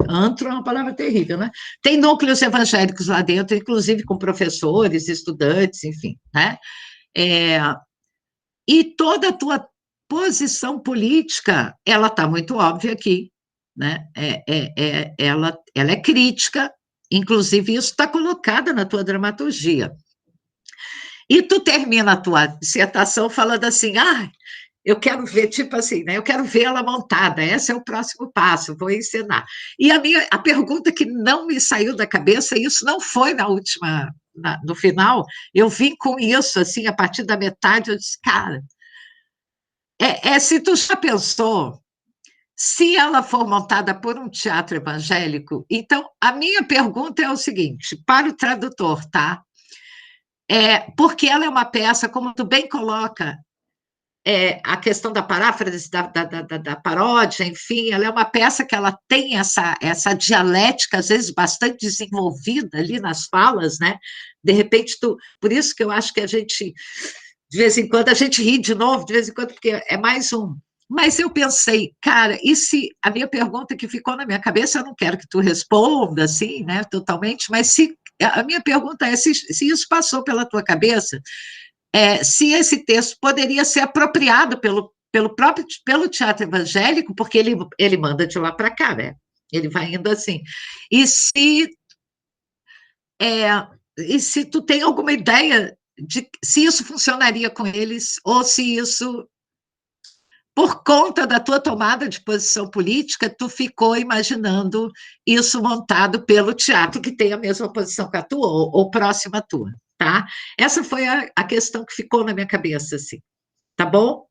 antro é uma palavra terrível, né? Tem núcleos evangélicos lá dentro, inclusive com professores, estudantes, enfim, né? E toda a tua posição política, ela está muito óbvia aqui, né? Ela é crítica, inclusive isso está colocado na tua dramaturgia. E tu termina a tua dissertação falando assim, eu quero ver, tipo assim, né? Eu quero ver ela montada, esse é o próximo passo, vou ensinar. E a pergunta que não me saiu da cabeça, isso não foi no final, eu vim com isso, assim, a partir da metade, eu disse, cara, se tu já pensou, se ela for montada por um teatro evangélico, então, a minha pergunta é o seguinte, para o tradutor, tá? Porque ela é uma peça, como tu bem coloca, a questão da paráfrase, da paródia, enfim, ela é uma peça que ela tem essa dialética, às vezes, bastante desenvolvida ali nas falas, né? De repente, por isso que eu acho que a gente, de vez em quando, a gente ri de novo, de vez em quando, porque é mais um. Mas eu pensei, cara, e se a minha pergunta que ficou na minha cabeça, eu não quero que tu responda, assim, né, totalmente, mas a minha pergunta é se isso passou pela tua cabeça, se esse texto poderia ser apropriado pelo teatro evangélico, porque ele manda de lá para cá, né? Ele vai indo assim. E se tu tem alguma ideia de se isso funcionaria com eles, ou se isso, por conta da tua tomada de posição política, tu ficou imaginando isso montado pelo teatro que tem a mesma posição que a tua, ou próxima à tua. Tá? Essa foi a questão que ficou na minha cabeça, assim, tá bom?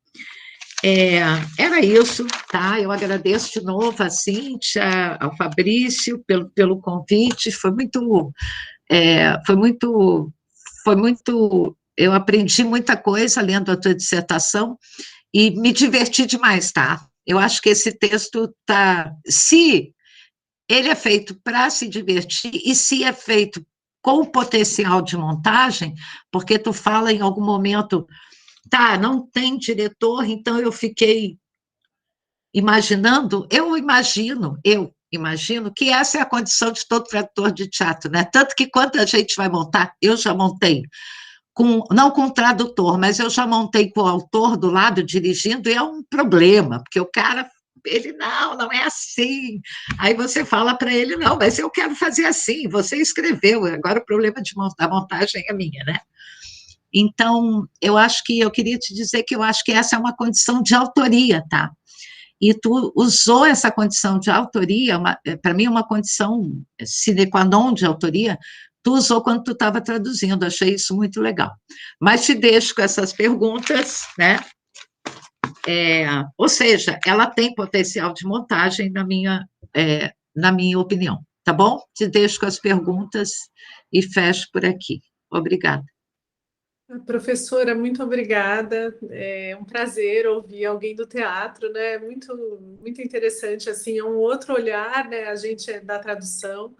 Era isso, tá? Eu agradeço de novo a Cíntia, ao Fabrício, pelo convite, foi muito, eu aprendi muita coisa lendo a tua dissertação e me diverti demais, tá? Eu acho que esse texto se ele é feito para se divertir e se é feito com potencial de montagem, porque tu fala em algum momento, não tem diretor, então eu fiquei imaginando, eu imagino que essa é a condição de todo produtor de teatro, né? Tanto que quando a gente vai montar, eu já montei não com o tradutor, mas eu já montei com o autor do lado dirigindo, e é um problema, porque o cara, ele, não é assim. Aí você fala para ele, não, mas eu quero fazer assim, você escreveu, agora o problema da montagem é minha, né? Então, eu queria te dizer que eu acho que essa é uma condição de autoria, tá? E tu usou essa condição de autoria, para mim, uma condição sine qua non de autoria, tu usou quando tu estava traduzindo, achei isso muito legal. Mas te deixo com essas perguntas, né? Ou seja, ela tem potencial de montagem, na minha opinião, tá bom? Te deixo com as perguntas e fecho por aqui. Obrigada. Professora, muito obrigada. É um prazer ouvir alguém do teatro, né? Muito, muito interessante, assim, é um outro olhar, né? A gente é da tradução.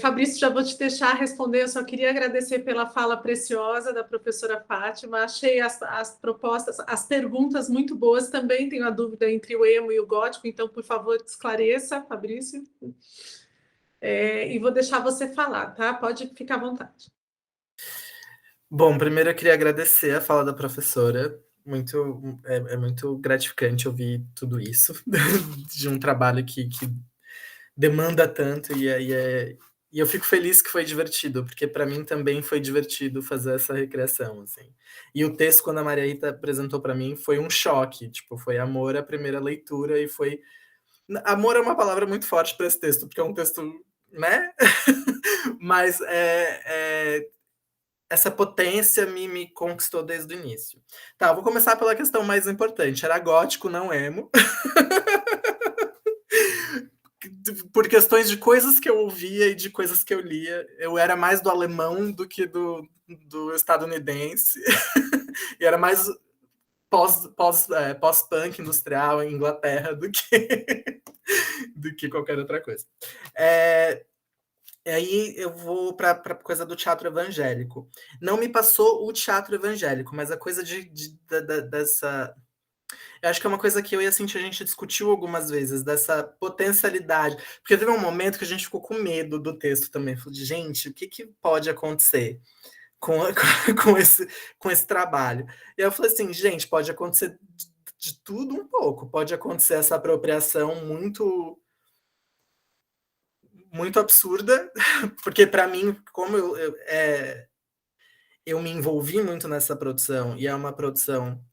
Fabrício, já vou te deixar responder. Eu só queria agradecer pela fala preciosa da professora Fátima. Achei as propostas, as perguntas muito boas. Também tenho a dúvida entre o emo e o gótico, então, por favor, esclareça, Fabrício. E vou deixar você falar, tá? Pode ficar à vontade. Bom, primeiro eu queria agradecer a fala da professora. É muito gratificante ouvir tudo isso de um trabalho que demanda tanto e eu fico feliz que foi divertido, porque para mim também foi divertido fazer essa recriação, assim. E o texto, quando a Maria Rita apresentou para mim, foi um choque, tipo, foi amor à primeira leitura e foi... Amor é uma palavra muito forte para esse texto, porque é um texto, né? Mas essa potência me conquistou desde o início. Tá, vou começar pela questão mais importante. Era gótico, não emo. Por questões de coisas que eu ouvia e de coisas que eu lia. Eu era mais do alemão do que do estadunidense. E era mais pós-punk industrial em Inglaterra do que qualquer outra coisa. Aí eu vou para a coisa do teatro evangélico. Não me passou o teatro evangélico, mas a coisa dessa... Eu acho que é uma coisa que eu e a Cintia a gente discutiu algumas vezes, dessa potencialidade. Porque teve um momento que a gente ficou com medo do texto também. Falei, gente, o que pode acontecer com esse trabalho? E eu falei assim, gente, pode acontecer de tudo um pouco. Pode acontecer essa apropriação muito muito absurda, porque para mim, como eu me envolvi muito nessa produção, e é uma produção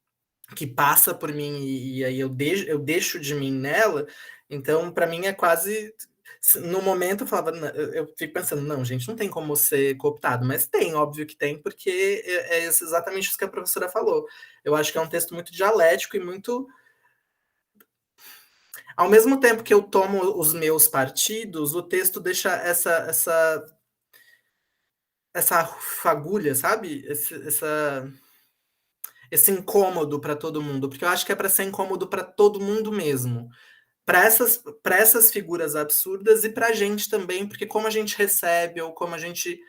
que passa por mim, e aí eu deixo de mim nela, então para mim é quase... No momento eu falava, eu fico pensando, não, gente, não tem como ser cooptado, mas tem, óbvio que tem, porque é exatamente isso que a professora falou. Eu acho que é um texto muito dialético e muito... Ao mesmo tempo que eu tomo os meus partidos, o texto deixa essa fagulha, sabe? Esse incômodo para todo mundo, porque eu acho que é para ser incômodo para todo mundo mesmo. Para essas figuras absurdas e para a gente também, porque como a gente recebe ou como a gente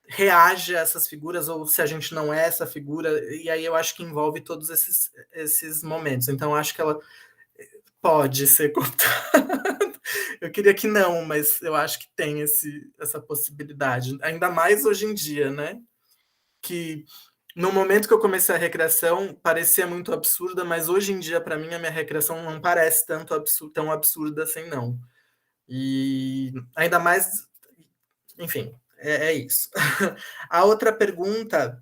reage a essas figuras, ou se a gente não é essa figura, e aí eu acho que envolve todos esses momentos. Então eu acho que ela pode ser contada. Eu queria que não, mas eu acho que tem essa possibilidade. Ainda mais hoje em dia, né? Que no momento que eu comecei a recreação, parecia muito absurda, mas hoje em dia, para mim, a minha recreação não parece tão absurda assim, não. E ainda mais... Enfim, é isso. A outra pergunta,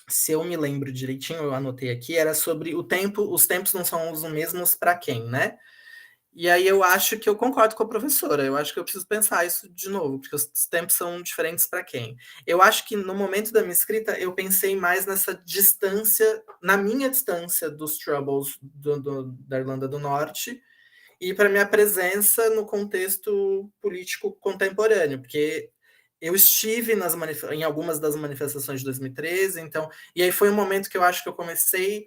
se eu me lembro direitinho, eu anotei aqui, era sobre o tempo. Os tempos não são os mesmos para quem, né? E aí eu acho que eu concordo com a professora. Eu acho que eu preciso pensar isso de novo, porque os tempos são diferentes para quem. Eu acho que no momento da minha escrita eu pensei mais nessa distância, na minha distância dos Troubles da Irlanda do Norte e para minha presença no contexto político contemporâneo, porque eu estive em algumas das manifestações de 2013, então, e aí foi um momento que eu acho que eu comecei...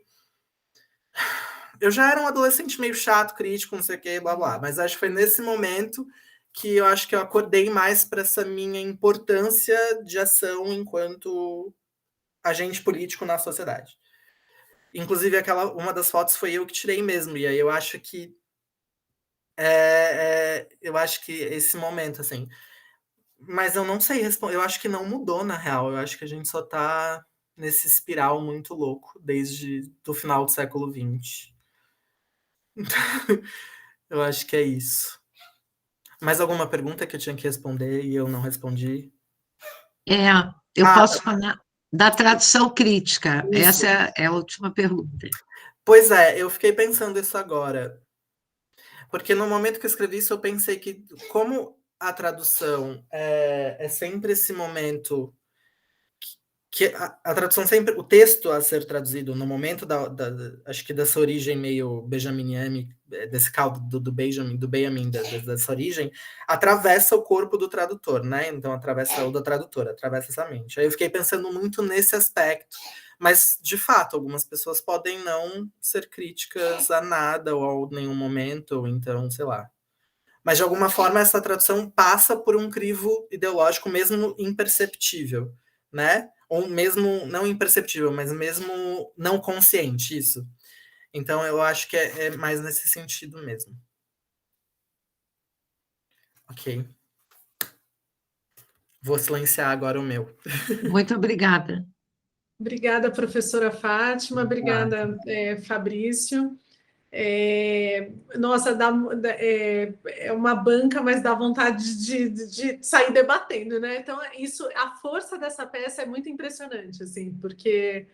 Eu já era um adolescente meio chato, crítico, não sei o que, blá blá, mas acho que foi nesse momento que eu acho que eu acordei mais para essa minha importância de ação enquanto agente político na sociedade. Inclusive, uma das fotos foi eu que tirei mesmo, e aí eu acho que esse momento, assim, Mas eu não sei responder. Eu acho que não mudou, na real. Eu acho que a gente só tá nesse espiral muito louco desde o final do século XX. Então, eu acho que é isso. Mais alguma pergunta que eu tinha que responder e eu não respondi? Eu Ah, posso falar da tradução crítica. isso. Essa é a última pergunta. Pois é, eu fiquei pensando isso agora. Porque no momento que eu escrevi isso, eu pensei que, como a tradução é sempre esse momento que a tradução sempre, o texto a ser traduzido no momento acho que dessa origem meio benjaminiana, desse caldo do Benjamin, dessa origem, atravessa o corpo do tradutor, né? Então atravessa o da tradutora, atravessa essa mente. Aí eu fiquei pensando muito nesse aspecto, mas de fato algumas pessoas podem não ser críticas a nada ou a nenhum momento, ou então, sei lá. Mas de alguma forma essa tradução passa por um crivo ideológico mesmo imperceptível, né? Ou mesmo não imperceptível, mas mesmo não consciente, isso. Então eu acho que é mais nesse sentido mesmo. Ok. Vou silenciar agora o meu. Muito obrigada. Obrigada, professora Fátima, obrigada, Fabrício. Nossa, é uma banca, mas dá vontade de sair debatendo, né? Então, isso, a força dessa peça é muito impressionante, assim, porque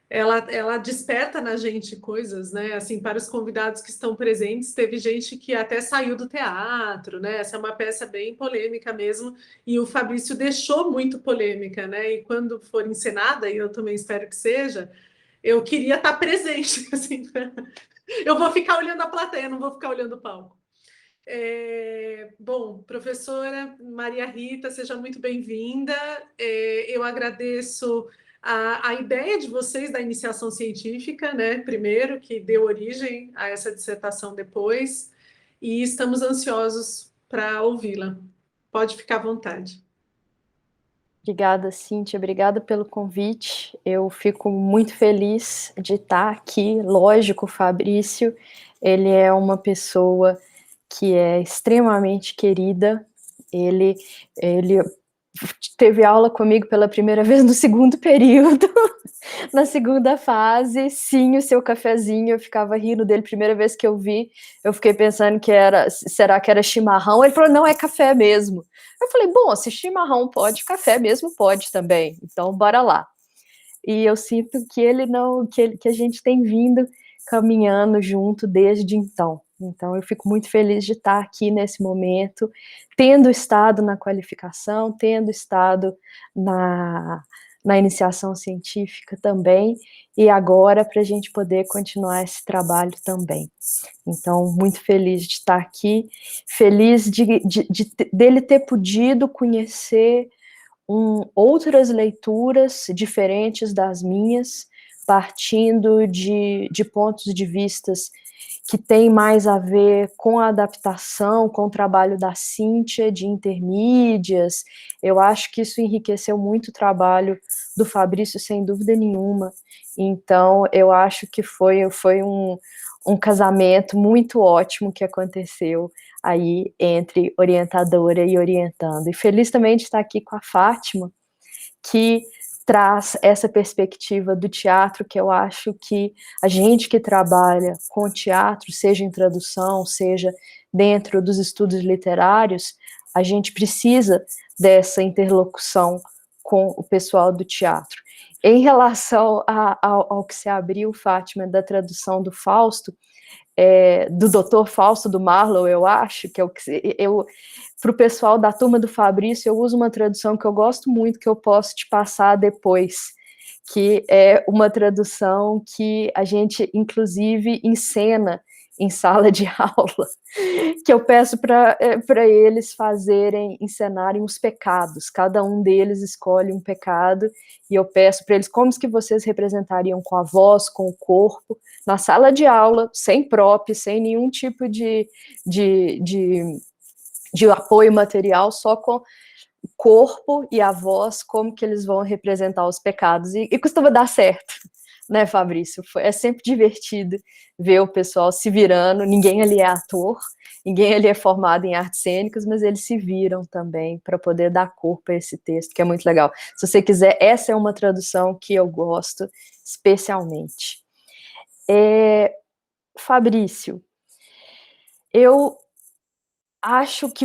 ela desperta na gente coisas, né? Assim, para os convidados que estão presentes, teve gente que até saiu do teatro, né? Essa é uma peça bem polêmica mesmo, e o Fabrício deixou muito polêmica, né? E quando for encenada, e eu também espero que seja, eu queria estar presente, assim, eu vou ficar olhando a plateia, não vou ficar olhando o palco. Bom, professora Maria Rita, seja muito bem-vinda. Eu agradeço a ideia de vocês da iniciação científica, né? Primeiro, que deu origem a essa dissertação depois, e estamos ansiosos para ouvi-la. Pode ficar à vontade. Obrigada, Cíntia, obrigada pelo convite. Eu fico muito feliz de estar aqui. Lógico, o Fabrício, ele é uma pessoa que é extremamente querida. Ele teve aula comigo pela primeira vez no segundo período, na segunda fase. Sim, o seu cafezinho, eu ficava rindo dele. Primeira vez que eu vi, eu fiquei pensando será que era chimarrão? Ele falou, não, é café mesmo. Eu falei, bom, se chimarrão pode, café mesmo pode também, então bora lá. E eu sinto que que a gente tem vindo caminhando junto desde então. Então eu fico muito feliz de estar aqui nesse momento, tendo estado na qualificação, tendo estado na iniciação científica também, e agora para a gente poder continuar esse trabalho também. Então, muito feliz de estar aqui, feliz dele ter podido conhecer outras leituras diferentes das minhas, partindo de pontos de vistas que tem mais a ver com a adaptação, com o trabalho da Cíntia, de intermídias. Eu acho que isso enriqueceu muito o trabalho do Fabrício, sem dúvida nenhuma. Então, eu acho que foi um casamento muito ótimo que aconteceu aí entre orientadora e orientando. E feliz também de estar aqui com a Fátima, que traz essa perspectiva do teatro, que eu acho que a gente que trabalha com teatro, seja em tradução, seja dentro dos estudos literários, a gente precisa dessa interlocução com o pessoal do teatro. Em relação ao que se abriu, Fátima, da tradução do Fausto, do Dr. Fausto do Marlowe, eu acho, que é o que para o pessoal da turma do Fabrício, eu uso uma tradução que eu gosto muito, que eu posso te passar depois, que é uma tradução que a gente, inclusive, encena em sala de aula, que eu peço para eles encenarem os pecados. Cada um deles escolhe um pecado, e eu peço para eles como que vocês representariam com a voz, com o corpo, na sala de aula, sem prop, sem nenhum tipo de apoio material, só com o corpo e a voz, como que eles vão representar os pecados, e costuma dar certo. né, Fabrício? É sempre divertido ver o pessoal se virando, ninguém ali é ator, ninguém ali é formado em artes cênicas, mas eles se viram também para poder dar cor para esse texto, que é muito legal. Se você quiser, essa é uma tradução que eu gosto especialmente. Fabrício, eu acho que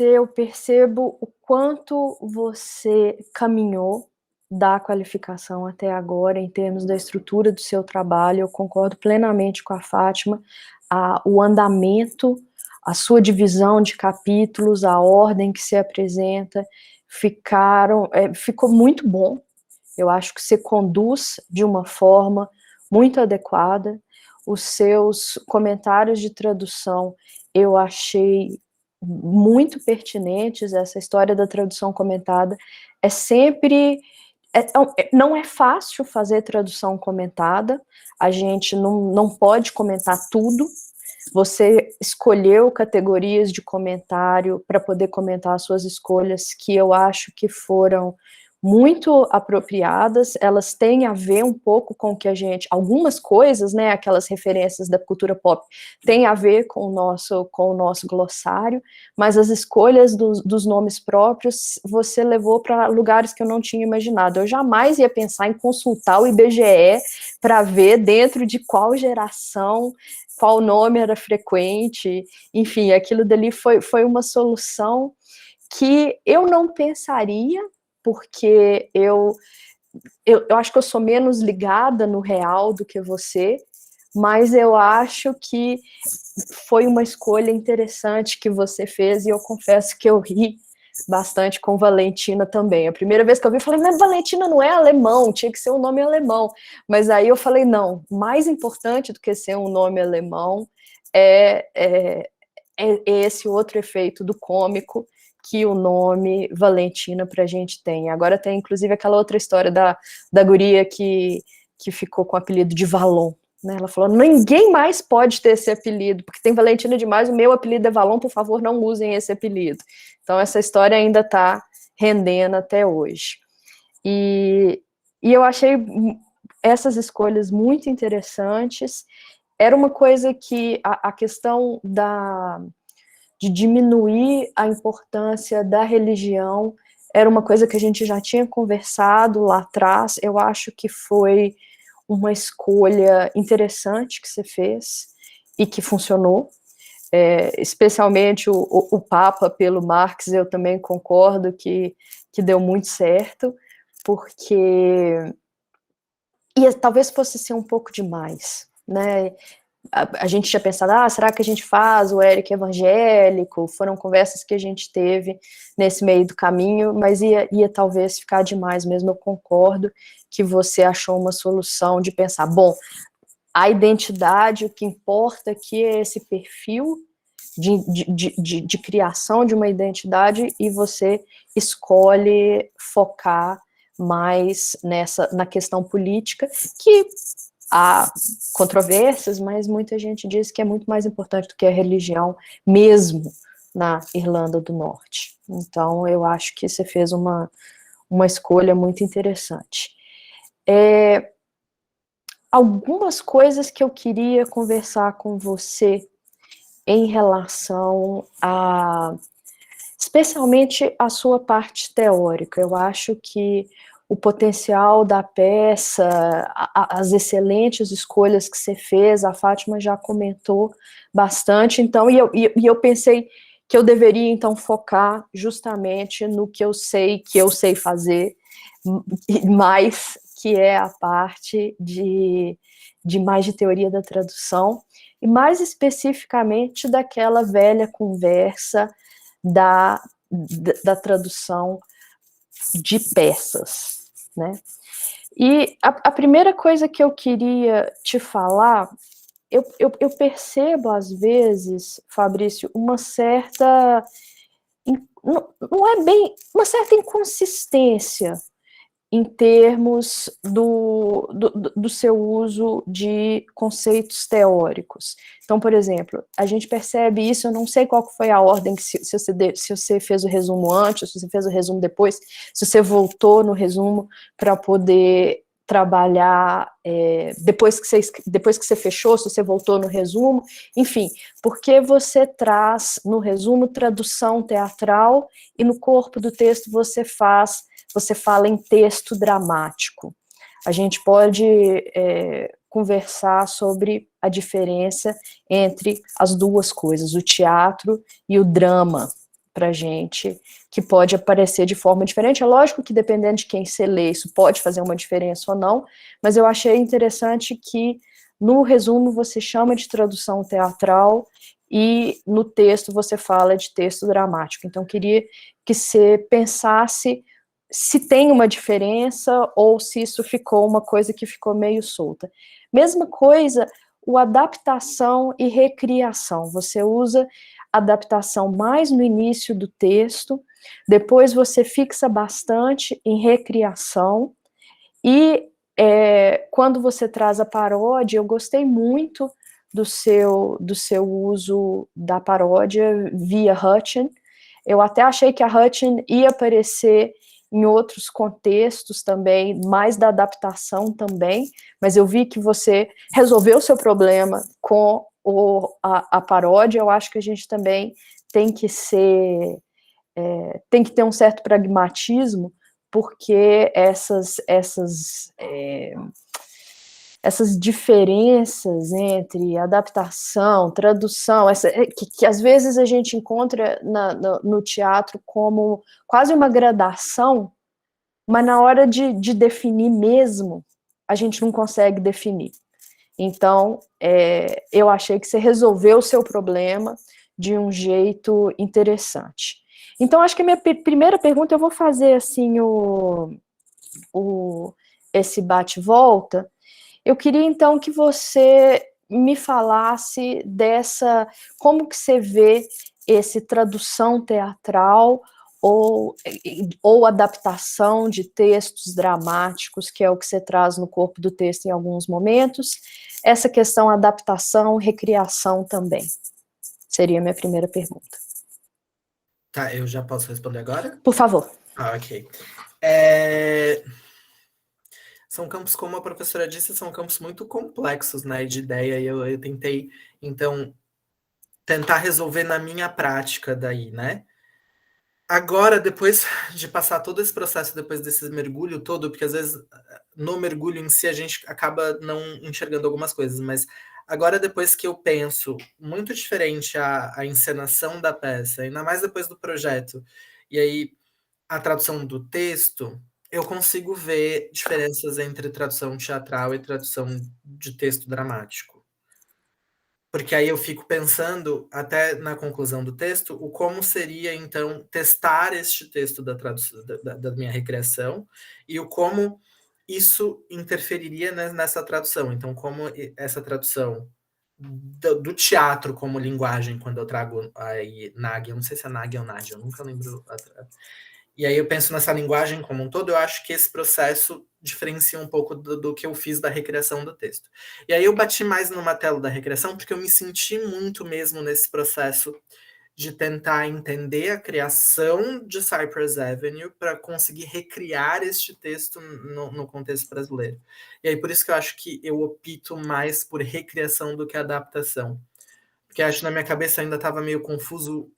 eu percebo o quanto você caminhou da qualificação até agora, em termos da estrutura do seu trabalho. Eu concordo plenamente com a Fátima, o andamento, a sua divisão de capítulos, a ordem que se apresenta, ficou muito bom. Eu acho que você conduz de uma forma muito adequada. Os seus comentários de tradução eu achei muito pertinentes. Essa história da tradução comentada é sempre... não é fácil fazer tradução comentada, a gente não pode comentar tudo. Você escolheu categorias de comentário para poder comentar as suas escolhas, que eu acho que foram muito apropriadas. Elas têm a ver um pouco com o que algumas coisas, né, aquelas referências da cultura pop, têm a ver com o nosso glossário, mas as escolhas dos nomes próprios, você levou para lugares que eu não tinha imaginado. Eu jamais ia pensar em consultar o IBGE para ver dentro de qual geração, qual nome era frequente, enfim, aquilo dali foi uma solução que eu não pensaria, porque eu acho que eu sou menos ligada no real do que você, mas eu acho que foi uma escolha interessante que você fez, e eu confesso que eu ri bastante com Valentina também. A primeira vez que eu vi, eu falei, mas Valentina não é alemão, tinha que ser um nome alemão. Mas aí eu falei, não, mais importante do que ser um nome alemão é esse outro efeito do cômico que o nome Valentina pra gente tem. Agora tem, inclusive, aquela outra história da guria que ficou com o apelido de Valon, né? Ela falou, ninguém mais pode ter esse apelido, porque tem Valentina demais, o meu apelido é Valon, por favor, não usem esse apelido. Então, essa história ainda está rendendo até hoje. E eu achei essas escolhas muito interessantes. Era uma coisa que a questão de diminuir a importância da religião era uma coisa que a gente já tinha conversado lá atrás. Eu acho que foi uma escolha interessante que você fez e que funcionou. Especialmente o Papa pelo Marx, eu também concordo que deu muito certo, porque talvez fosse ser um pouco demais, né? A gente tinha pensado, será que a gente faz o Eric evangélico? Foram conversas que a gente teve nesse meio do caminho, mas ia talvez ficar demais mesmo. Eu concordo que você achou uma solução de pensar, bom, a identidade, o que importa aqui é esse perfil de criação de uma identidade, e você escolhe focar mais na questão política, que há controvérsias, mas muita gente diz que é muito mais importante do que a religião, mesmo na Irlanda do Norte. Então, eu acho que você fez uma escolha muito interessante. Algumas coisas que eu queria conversar com você em relação especialmente a sua parte teórica. Eu acho que o potencial da peça, as excelentes escolhas que você fez, a Fátima já comentou bastante, então, e eu pensei que eu deveria, então, focar justamente no que eu sei fazer, mais, que é a parte de mais de teoria da tradução, e mais especificamente daquela velha conversa da tradução de peças, né? E a primeira coisa que eu queria te falar, eu percebo às vezes, Fabrício, uma certa, não é bem, uma certa inconsistência em termos do seu uso de conceitos teóricos. Então, por exemplo, a gente percebe isso, eu não sei qual foi a ordem, se você fez o resumo antes, se você fez o resumo depois, se você voltou no resumo para poder trabalhar depois que você fechou, se você voltou no resumo, enfim, porque você traz no resumo tradução teatral e no corpo do texto você fala em texto dramático. A gente pode conversar sobre a diferença entre as duas coisas, o teatro e o drama, para a gente, que pode aparecer de forma diferente. É lógico que dependendo de quem você lê, isso pode fazer uma diferença ou não, mas eu achei interessante que no resumo você chama de tradução teatral e no texto você fala de texto dramático. Então, queria que você pensasse se tem uma diferença ou se isso ficou uma coisa que ficou meio solta. Mesma coisa, o adaptação e recriação. Você usa adaptação mais no início do texto, depois você fixa bastante em recriação, e quando você traz a paródia, eu gostei muito do seu uso da paródia via Hutton. Eu até achei que a Hutton ia aparecer em outros contextos também, mais da adaptação também, mas eu vi que você resolveu o seu problema com a paródia. Eu acho que a gente também tem que ter um certo pragmatismo, porque essas diferenças entre adaptação, tradução, que às vezes a gente encontra no teatro como quase uma gradação, mas na hora de definir mesmo, a gente não consegue definir. Então, eu achei que você resolveu o seu problema de um jeito interessante. Então, acho que a minha primeira pergunta, eu vou fazer assim esse bate-volta. Eu queria, então, que você me falasse como que você vê esse tradução teatral ou adaptação de textos dramáticos, que é o que você traz no corpo do texto em alguns momentos, essa questão adaptação, recriação também. Seria a minha primeira pergunta. Tá, eu já posso responder agora? Por favor. Ok. São campos, como a professora disse, são campos muito complexos, né, de ideia, e eu tentei, então, tentar resolver na minha prática daí, né? Agora, depois de passar todo esse processo, depois desse mergulho todo, porque às vezes no mergulho em si a gente acaba não enxergando algumas coisas, mas agora depois que eu penso muito diferente a encenação da peça, ainda mais depois do projeto, e aí a tradução do texto, eu consigo ver diferenças entre tradução teatral e tradução de texto dramático. Porque aí eu fico pensando, até na conclusão do texto, o como seria, então, testar este texto da tradução, da minha recriação, e o como isso interferiria nessa tradução. Então, como essa tradução do teatro como linguagem, quando eu trago aí Nag, eu não sei se é Nag ou Nag, eu nunca lembro. E aí eu penso nessa linguagem como um todo, eu acho que esse processo diferencia um pouco do que eu fiz da recriação do texto. E aí eu bati mais no martelo da recriação, porque eu me senti muito mesmo nesse processo de tentar entender a criação de Cypress Avenue para conseguir recriar este texto no contexto brasileiro. E aí por isso que eu acho que eu opto mais por recriação do que adaptação. Porque acho que na minha cabeça ainda estava meio confuso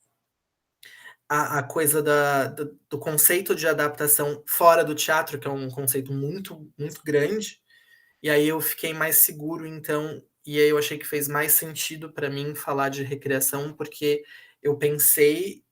a coisa do conceito de adaptação fora do teatro, que é um conceito muito, muito grande, e aí eu fiquei mais seguro, então, e aí eu achei que fez mais sentido para mim falar de recriação, porque eu pensei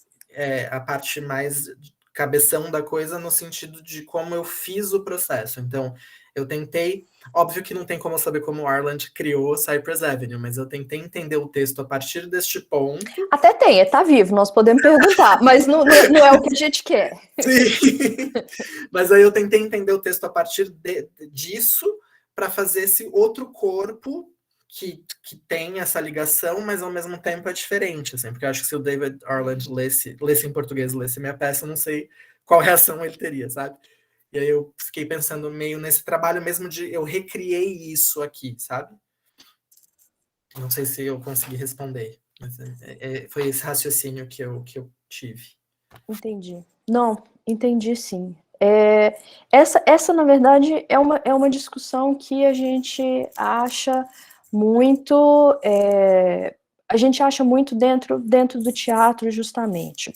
a parte mais cabeção da coisa no sentido de como eu fiz o processo. Então, eu tentei, óbvio que não tem como eu saber como o Arland criou Cypress Avenue, mas eu tentei entender o texto a partir deste ponto. Até tem, tá vivo, nós podemos perguntar, mas não é o que a gente quer. Sim, mas aí eu tentei entender o texto a partir disso para fazer esse outro corpo que tem essa ligação, mas ao mesmo tempo é diferente, assim, porque eu acho que se o David Arland lesse em português, lesse minha peça, eu não sei qual reação ele teria, sabe? E aí eu fiquei pensando meio nesse trabalho mesmo de eu recriei isso aqui, sabe? Não sei se eu consegui responder, mas foi esse raciocínio que eu tive. Entendi. Não, entendi sim. Essa, na verdade, é uma discussão que a gente acha muito, dentro do teatro, justamente,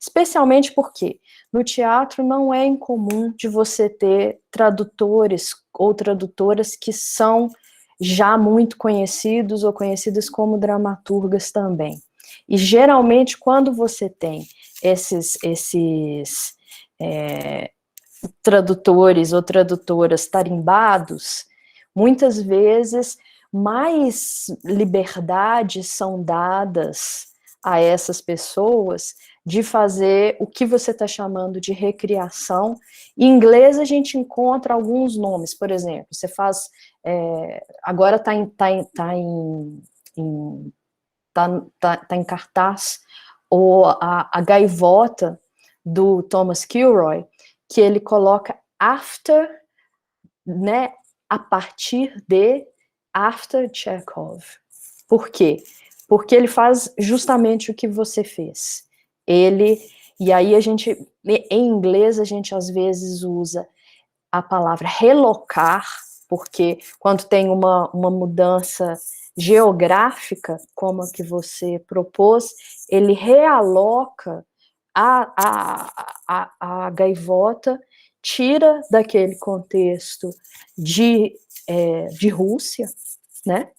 especialmente porque no teatro não é incomum de você ter tradutores ou tradutoras que são já muito conhecidos ou conhecidas como dramaturgas também. E geralmente, quando você tem esses tradutores ou tradutoras tarimbados, muitas vezes mais liberdades são dadas a essas pessoas de fazer o que você está chamando de recriação. Em inglês a gente encontra alguns nomes, por exemplo, você faz, agora está em cartaz a Gaivota, do Thomas Kilroy, que ele coloca after, né, a partir de, after Chekhov. Por quê? Porque ele faz justamente o que você fez. E aí em inglês a gente às vezes usa a palavra relocar, porque quando tem uma mudança geográfica, como a que você propôs, ele realoca a gaivota, tira daquele contexto de Rússia, né,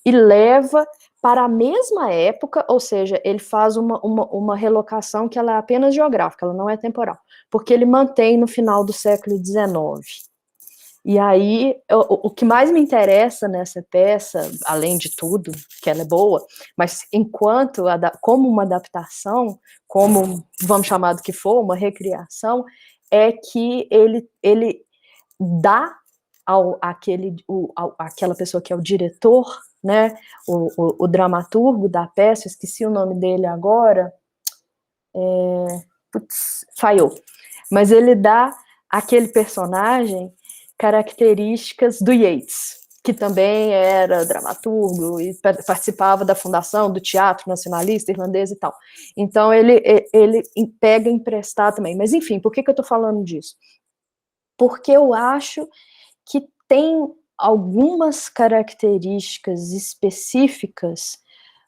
e leva para a mesma época, ou seja, ele faz uma relocação que ela é apenas geográfica, ela não é temporal, porque ele mantém no final do século XIX. E aí, o que mais me interessa nessa peça, além de tudo, que ela é boa, mas como uma adaptação, como vamos chamar do que for, uma recriação, é que ele dá àquela pessoa que é o diretor, né, o dramaturgo da peça, esqueci o nome dele agora, falhou, mas ele dá àquele personagem características do Yeats, que também era dramaturgo e participava da fundação do Teatro Nacionalista Irlandês e tal. Então, ele pega emprestado também. Mas, enfim, por que eu estou falando disso? Porque eu acho que tem algumas características específicas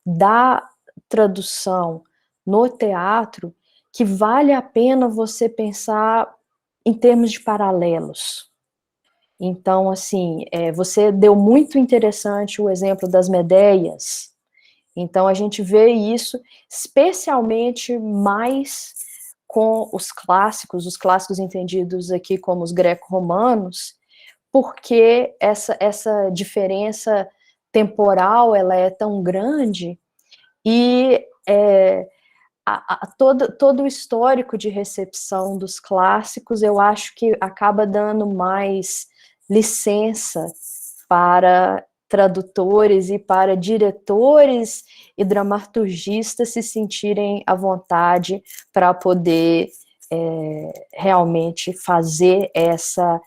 da tradução no teatro que vale a pena você pensar em termos de paralelos. Então, assim, você deu muito interessante o exemplo das Medeias. Então, a gente vê isso especialmente mais com os clássicos entendidos aqui como os greco-romanos, porque essa diferença temporal ela é tão grande e todo o histórico de recepção dos clássicos, eu acho que acaba dando mais licença para tradutores e para diretores e dramaturgistas se sentirem à vontade para poder realmente fazer essa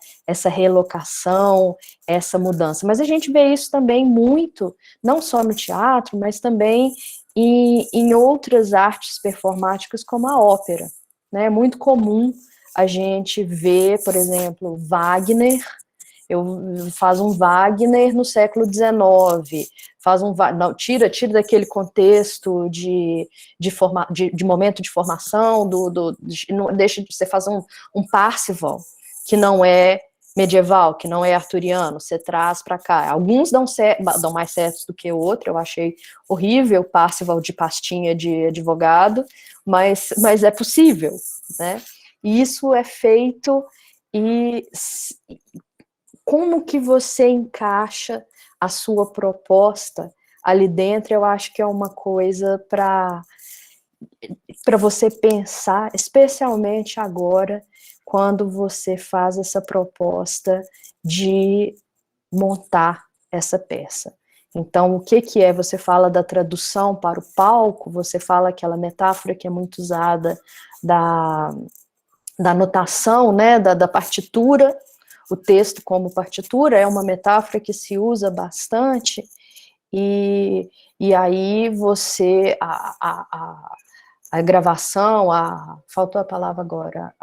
relocação, essa mudança. Mas a gente vê isso também muito, não só no teatro, mas também em outras artes performáticas, como a ópera, né? É muito comum a gente ver, por exemplo, Wagner, faz um Wagner no século XIX, tira daquele contexto de momento de formação, não deixa de você fazer um Parsifal, que não é medieval, que não é arturiano, você traz para cá. Alguns dão mais certos do que outros, eu achei horrível Parsifal de pastinha de advogado, mas é possível, né? E isso é feito e como que você encaixa a sua proposta ali dentro, eu acho que é uma coisa para você pensar, especialmente agora, quando você faz essa proposta de montar essa peça. Então, o que é? Você fala da tradução para o palco, você fala aquela metáfora que é muito usada da notação, né, da partitura. O texto como partitura é uma metáfora que se usa bastante, e aí você, a gravação, faltou a palavra agora,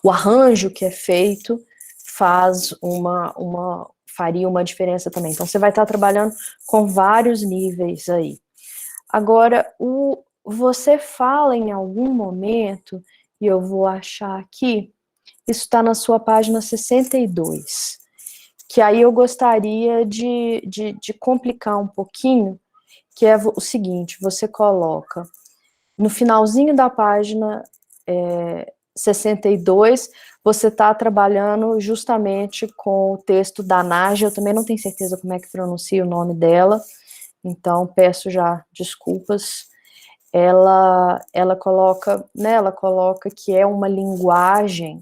o arranjo que é feito faria uma diferença também. Então, você vai estar trabalhando com vários níveis aí. Agora, você fala em algum momento, e eu vou achar aqui, isso está na sua página 62, que aí eu gostaria de complicar um pouquinho, que é o seguinte, você coloca no finalzinho da página 62, você está trabalhando justamente com o texto da Nádia, eu também não tenho certeza como é que pronuncia o nome dela, então peço já desculpas. Ela coloca, né, ela coloca que é uma linguagem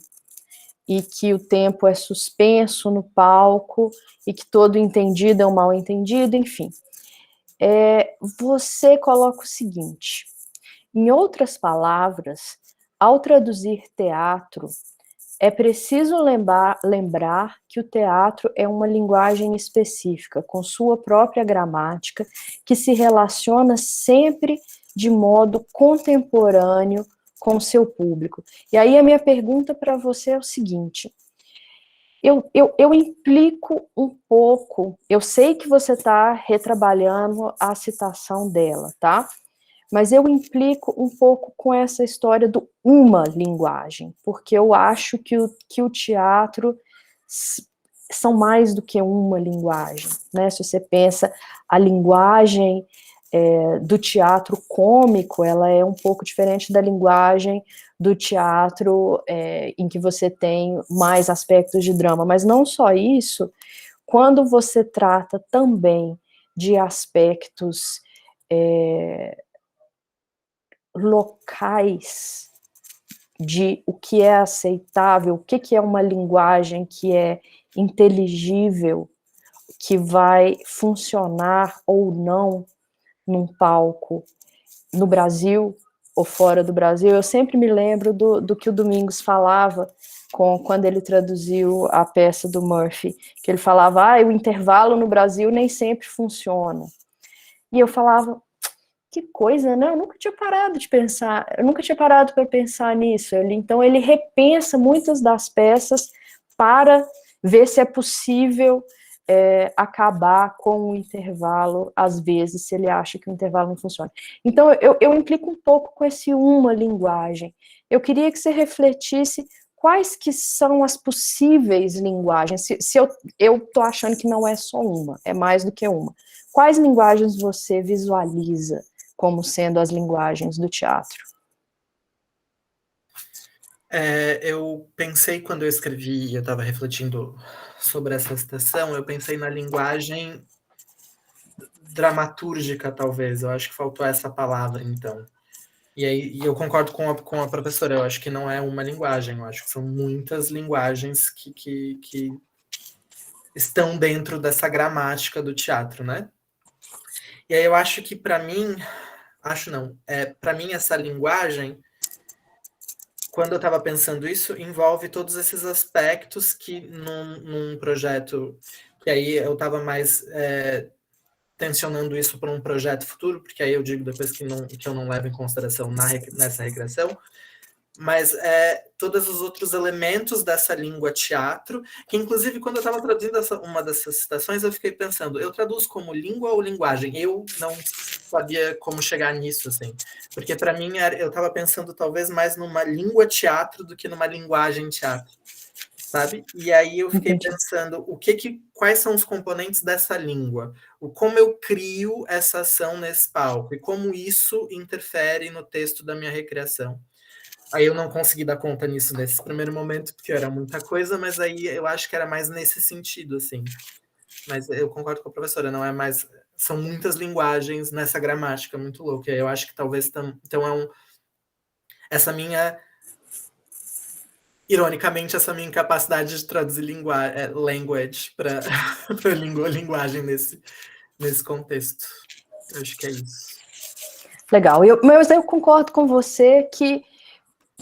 e que o tempo é suspenso no palco e que todo entendido é um mal entendido, enfim. Você coloca o seguinte, em outras palavras, ao traduzir teatro, é preciso lembrar que o teatro é uma linguagem específica, com sua própria gramática, que se relaciona sempre de modo contemporâneo com o seu público. E aí a minha pergunta para você é o seguinte, eu implico um pouco, eu sei que você está retrabalhando a citação dela, tá? Mas eu implico um pouco com essa história do uma linguagem, porque eu acho que o teatro são mais do que uma linguagem, né? Se você pensa a linguagem do teatro cômico, ela é um pouco diferente da linguagem do teatro em que você tem mais aspectos de drama, mas não só isso, quando você trata também de aspectos locais de o que é aceitável, o que é uma linguagem que é inteligível, que vai funcionar ou não num palco no Brasil ou fora do Brasil. Eu sempre me lembro do que o Domingos falava quando ele traduziu a peça do Murphy, que ele falava, o intervalo no Brasil nem sempre funciona. E eu falava, que coisa, né? Eu nunca tinha parado para pensar nisso. Então ele repensa muitas das peças para ver se é possível acabar com o intervalo, às vezes, se ele acha que o intervalo não funciona. Então eu implico um pouco com esse uma linguagem. Eu queria que você refletisse quais que são as possíveis linguagens, se eu estou achando que não é só uma, é mais do que uma. Quais linguagens você visualiza como sendo as linguagens do teatro? Eu pensei, quando eu escrevi, eu estava refletindo sobre essa citação, eu pensei na linguagem dramatúrgica, talvez, eu acho que faltou essa palavra, então. E eu concordo com a professora, eu acho que não é uma linguagem, eu acho que são muitas linguagens que estão dentro dessa gramática do teatro, né? E aí eu acho que, para mim, para mim essa linguagem, quando eu estava pensando isso, envolve todos esses aspectos que num projeto, que aí eu estava mais tensionando isso para um projeto futuro, porque aí eu digo depois que eu não levo em consideração nessa regressão, mas todos os outros elementos dessa língua teatro, que inclusive quando eu estava traduzindo uma dessas citações, eu fiquei pensando, eu traduzo como língua ou linguagem? Eu não sabia como chegar nisso, assim, porque para mim eu estava pensando talvez mais numa língua teatro do que numa linguagem teatro, sabe? E aí eu fiquei pensando quais são os componentes dessa língua, como eu crio essa ação nesse palco e como isso interfere no texto da minha recriação. Aí eu não consegui dar conta nisso nesse primeiro momento, porque era muita coisa, mas aí eu acho que era mais nesse sentido, assim. Mas eu concordo com a professora, não é mais... São muitas linguagens nessa gramática muito louca. Eu acho que talvez... Então essa minha... Ironicamente, essa minha incapacidade de traduzir language para linguagem nesse contexto. Eu acho que é isso. Legal. Mas eu concordo com você que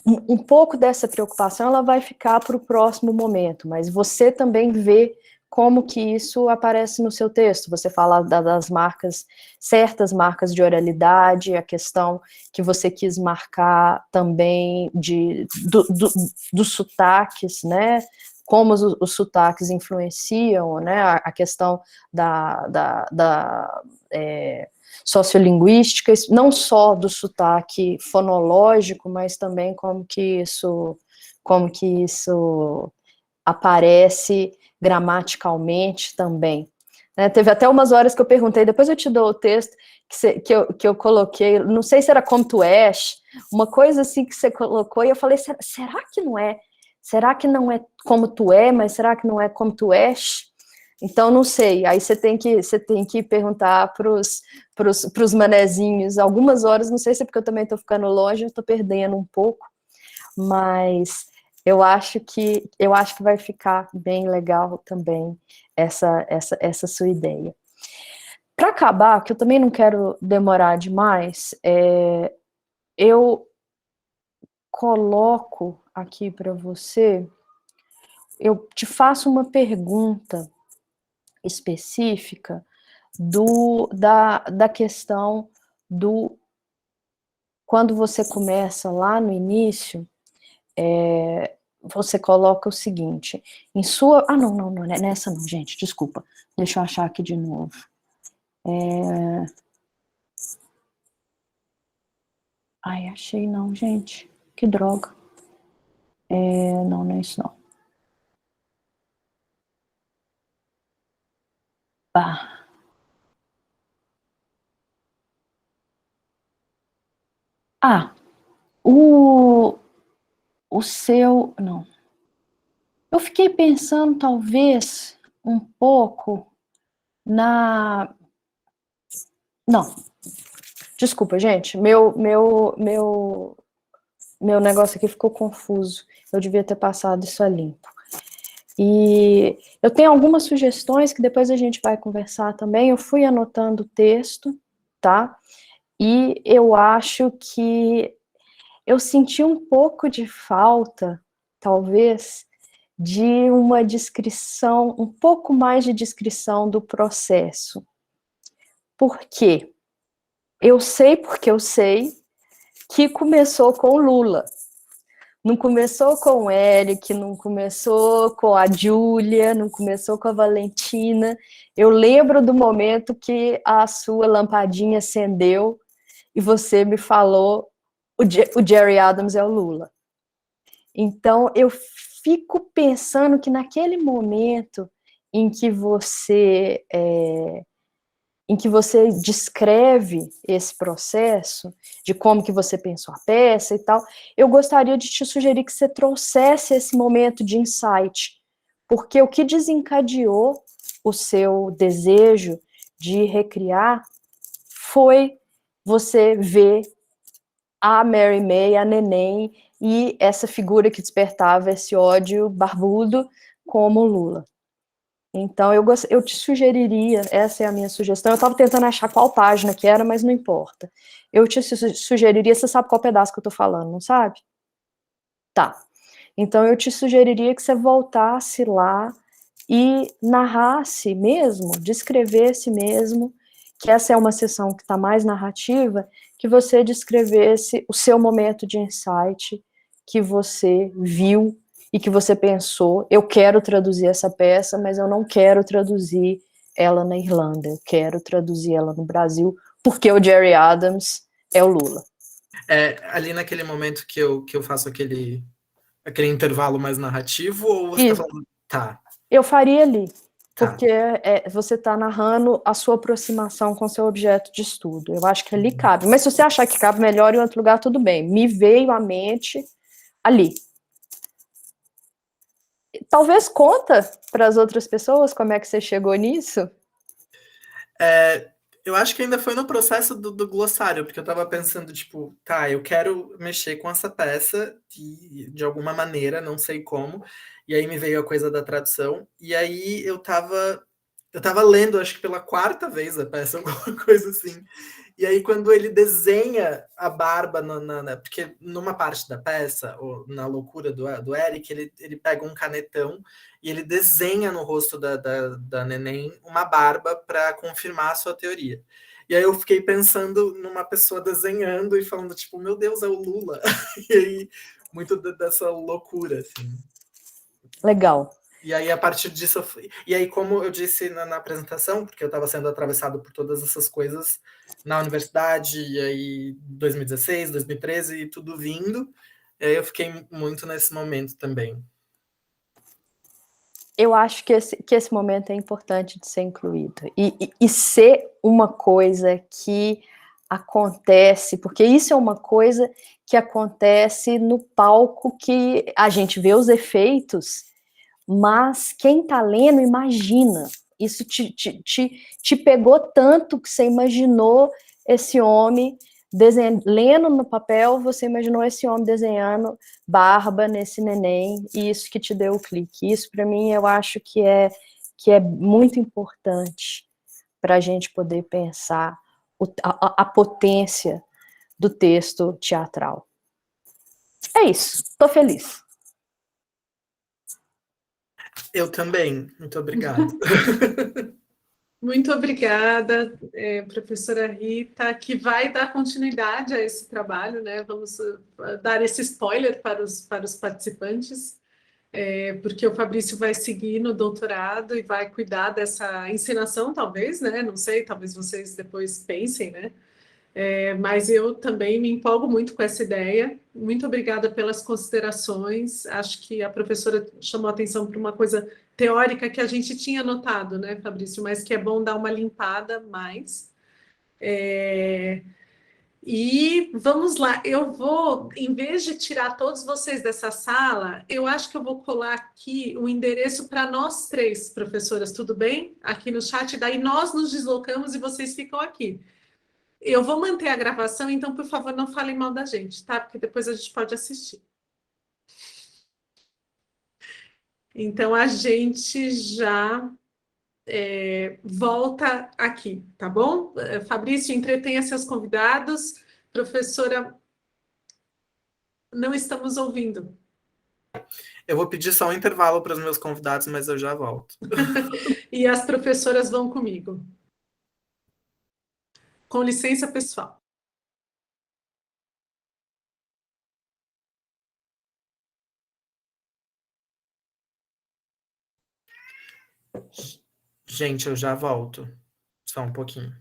um pouco dessa preocupação ela vai ficar para o próximo momento, mas você também vê como que isso aparece no seu texto. Você fala das marcas, certas marcas de oralidade, a questão que você quis marcar também dos sotaques, né? Como os sotaques influenciam, né? A questão da sociolinguística, não só do sotaque fonológico, mas também como que isso aparece gramaticalmente também. Né? Teve até umas horas que eu perguntei, depois eu te dou o texto que eu coloquei, não sei se era como tu és, uma coisa assim que você colocou, e eu falei, será que não é? Será que não é como tu é, mas será que não é como tu és? Então, não sei, aí você tem que perguntar para os manezinhos, algumas horas, não sei se é porque eu também estou ficando longe, eu estou perdendo um pouco, mas eu acho que vai ficar bem legal também essa sua ideia. Para acabar, que eu também não quero demorar demais, eu coloco aqui para você, eu te faço uma pergunta específica da questão do quando você começa lá no início, você coloca o seguinte, em sua... Ah, não é nessa não, gente, desculpa. Deixa eu achar aqui de novo. Ai, achei não, gente. Que droga. Não é isso não. Bah. Ah, o seu... Não. Eu fiquei pensando, talvez, um pouco na... Não. Desculpa, gente. Meu negócio aqui ficou confuso. Eu devia ter passado isso a limpo. E eu tenho algumas sugestões que depois a gente vai conversar também. Eu fui anotando o texto, tá? E eu acho que eu senti um pouco de falta, talvez, de uma descrição, um pouco mais de descrição do processo. Por quê? Eu sei porque eu sei que começou com Lula. Não começou com o Eric, não começou com a Júlia, não começou com a Valentina. Eu lembro do momento que a sua lampadinha acendeu e você me falou o Jerry Adams é o Lula. Então, eu fico pensando que naquele momento em que você descreve esse processo, de como que você pensou a peça e tal, eu gostaria de te sugerir que você trouxesse esse momento de insight, porque o que desencadeou o seu desejo de recriar foi você ver a Mary May, a Neném, e essa figura que despertava esse ódio barbudo como Lula. Então, eu te sugeriria, essa é a minha sugestão, eu estava tentando achar qual página que era, mas não importa. Eu te sugeriria, você sabe qual pedaço que eu estou falando, não sabe? Tá. Então, eu te sugeriria que você voltasse lá e narrasse mesmo, descrevesse mesmo, que essa é uma sessão que está mais narrativa, que você descrevesse o seu momento de insight, que você viu e que você pensou, eu quero traduzir essa peça, mas eu não quero traduzir ela na Irlanda, eu quero traduzir ela no Brasil, porque o Jerry Adams é o Lula. Ali naquele momento que eu faço aquele intervalo mais narrativo, ou você está falando... Tá. Eu faria ali, porque você está narrando a sua aproximação com o seu objeto de estudo. Eu acho que ali cabe. Mas se você achar que cabe melhor em outro lugar, tudo bem. Me veio à mente ali. Talvez conta para as outras pessoas como é que você chegou nisso. Eu acho que ainda foi no processo do glossário, porque eu estava pensando, tipo, tá, eu quero mexer com essa peça de alguma maneira, não sei como, e aí me veio a coisa da tradução, e aí eu estava eu tava lendo, acho que pela quarta vez a peça, alguma coisa assim. E aí, quando ele desenha a barba, porque numa parte da peça, ou na loucura do Eric, ele pega um canetão e ele desenha no rosto da neném uma barba para confirmar a sua teoria. E aí eu fiquei pensando numa pessoa desenhando e falando, tipo, meu Deus, é o Lula. E aí, muito dessa loucura, assim. Legal. E aí, a partir disso, e aí, como eu disse na apresentação, porque eu estava sendo atravessado por todas essas coisas na universidade, e aí 2016, 2013, e tudo vindo, e aí eu fiquei muito nesse momento também. Eu acho que esse momento é importante de ser incluído. E ser uma coisa que acontece, porque isso é uma coisa que acontece no palco, que a gente vê os efeitos, mas quem está lendo imagina. Isso te pegou tanto que você imaginou esse homem lendo no papel, você imaginou esse homem desenhando barba nesse neném, e isso que te deu o clique. Isso, para mim, eu acho que é muito importante para a gente poder pensar a potência do texto teatral. É isso, estou feliz. Eu também, muito obrigado. Muito obrigada, professora Rita, que vai dar continuidade a esse trabalho, né? Vamos dar esse spoiler para os participantes, porque o Fabrício vai seguir no doutorado e vai cuidar dessa encenação, talvez, né? Não sei, talvez vocês depois pensem, né? Mas eu também me empolgo muito com essa ideia. Muito obrigada pelas considerações. Acho que a professora chamou a atenção para uma coisa teórica que a gente tinha notado, né, Fabrício? Mas que é bom dar uma limpada mais. E vamos lá, eu vou, em vez de tirar todos vocês dessa sala, eu acho que eu vou colar aqui o endereço para nós três, professoras, tudo bem? Aqui no chat, daí nós nos deslocamos e vocês ficam aqui. Eu vou manter a gravação, então, por favor, não falem mal da gente, tá? Porque depois a gente pode assistir. Então, a gente já volta aqui, tá bom? Fabrício, entretenha seus convidados. Professora, não estamos ouvindo. Eu vou pedir só um intervalo para os meus convidados, mas eu já volto. E as professoras vão comigo. Com licença, pessoal. Gente, eu já volto. Só um pouquinho.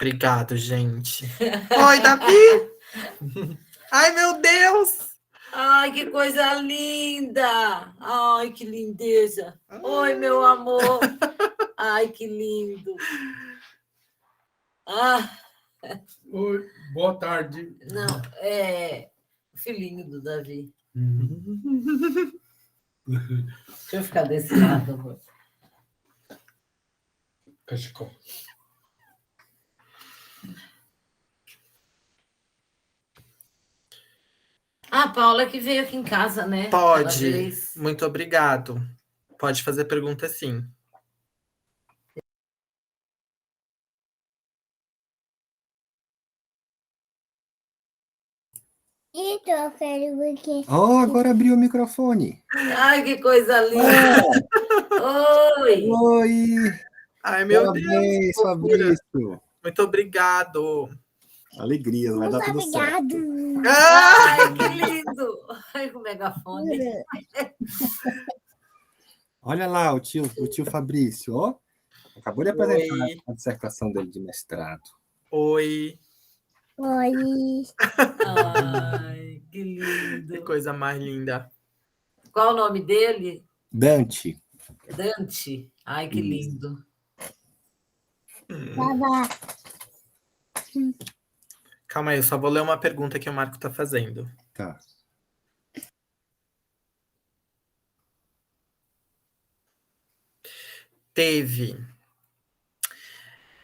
Obrigado, gente. Oi, Davi! Ai, meu Deus! Ai, que coisa linda! Ai, que lindeza! Oi, meu amor! Ai, que lindo! Ah, Oi, boa tarde. não, é o filhinho do Davi. Deixa eu ficar desse lado, amor. Cachecol. Ah, a Paula que veio aqui em casa, né? Aquela Pode. vez. Muito obrigado. Pode fazer pergunta, sim. Então, eu quero porque. Oh, agora abriu o microfone. Ai, que coisa linda! Oi! Oi! Ai, meu Parabéns, Deus! Fabrício. Muito obrigado. Alegria, vai dar Muito tudo certo. obrigado. Ah! Ai, que lindo! Ai, o megafone. Olha lá o tio Fabrício, ó. Acabou de apresentar Oi. a dissertação dele de mestrado. Oi. Oi. Ai, que Que lindo! coisa mais linda. Qual o nome dele? Dante. Dante. Ai, que Isso. lindo. Babá. Calma aí, eu só vou ler uma pergunta que o Marco está fazendo. Tá.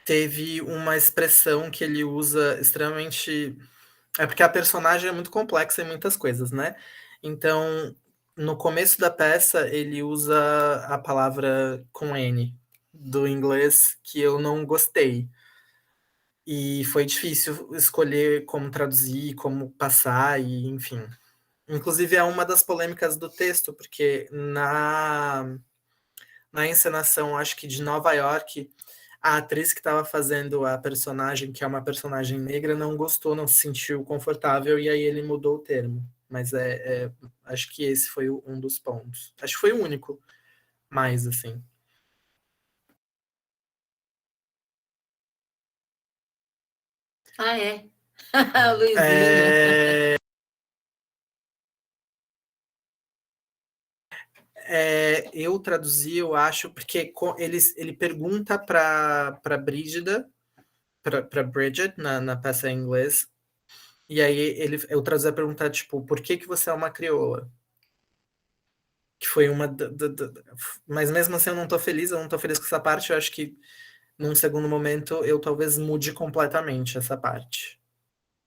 Teve uma expressão que ele usa extremamente. É porque a personagem é muito complexa em muitas coisas, né? Então, no começo da peça, ele usa a palavra com N do inglês que eu não gostei. E foi difícil escolher como traduzir, como passar, e enfim. Inclusive, é uma das polêmicas do texto, porque na encenação, acho que de Nova York, a atriz que estava fazendo a personagem, que é uma personagem negra, não gostou, não se sentiu confortável, e aí ele mudou o termo. Mas acho que esse foi um dos pontos. Acho que foi o único, mais assim. Ah, é? Luizinho. Eu traduzi, eu acho, porque ele pergunta para Brígida, para Bridget, na peça em inglês, e aí eu traduzi a pergunta, tipo, por que você é uma crioula? Que foi uma... Mas mesmo assim eu não tô feliz com essa parte, eu acho que num segundo momento eu talvez mude completamente essa parte.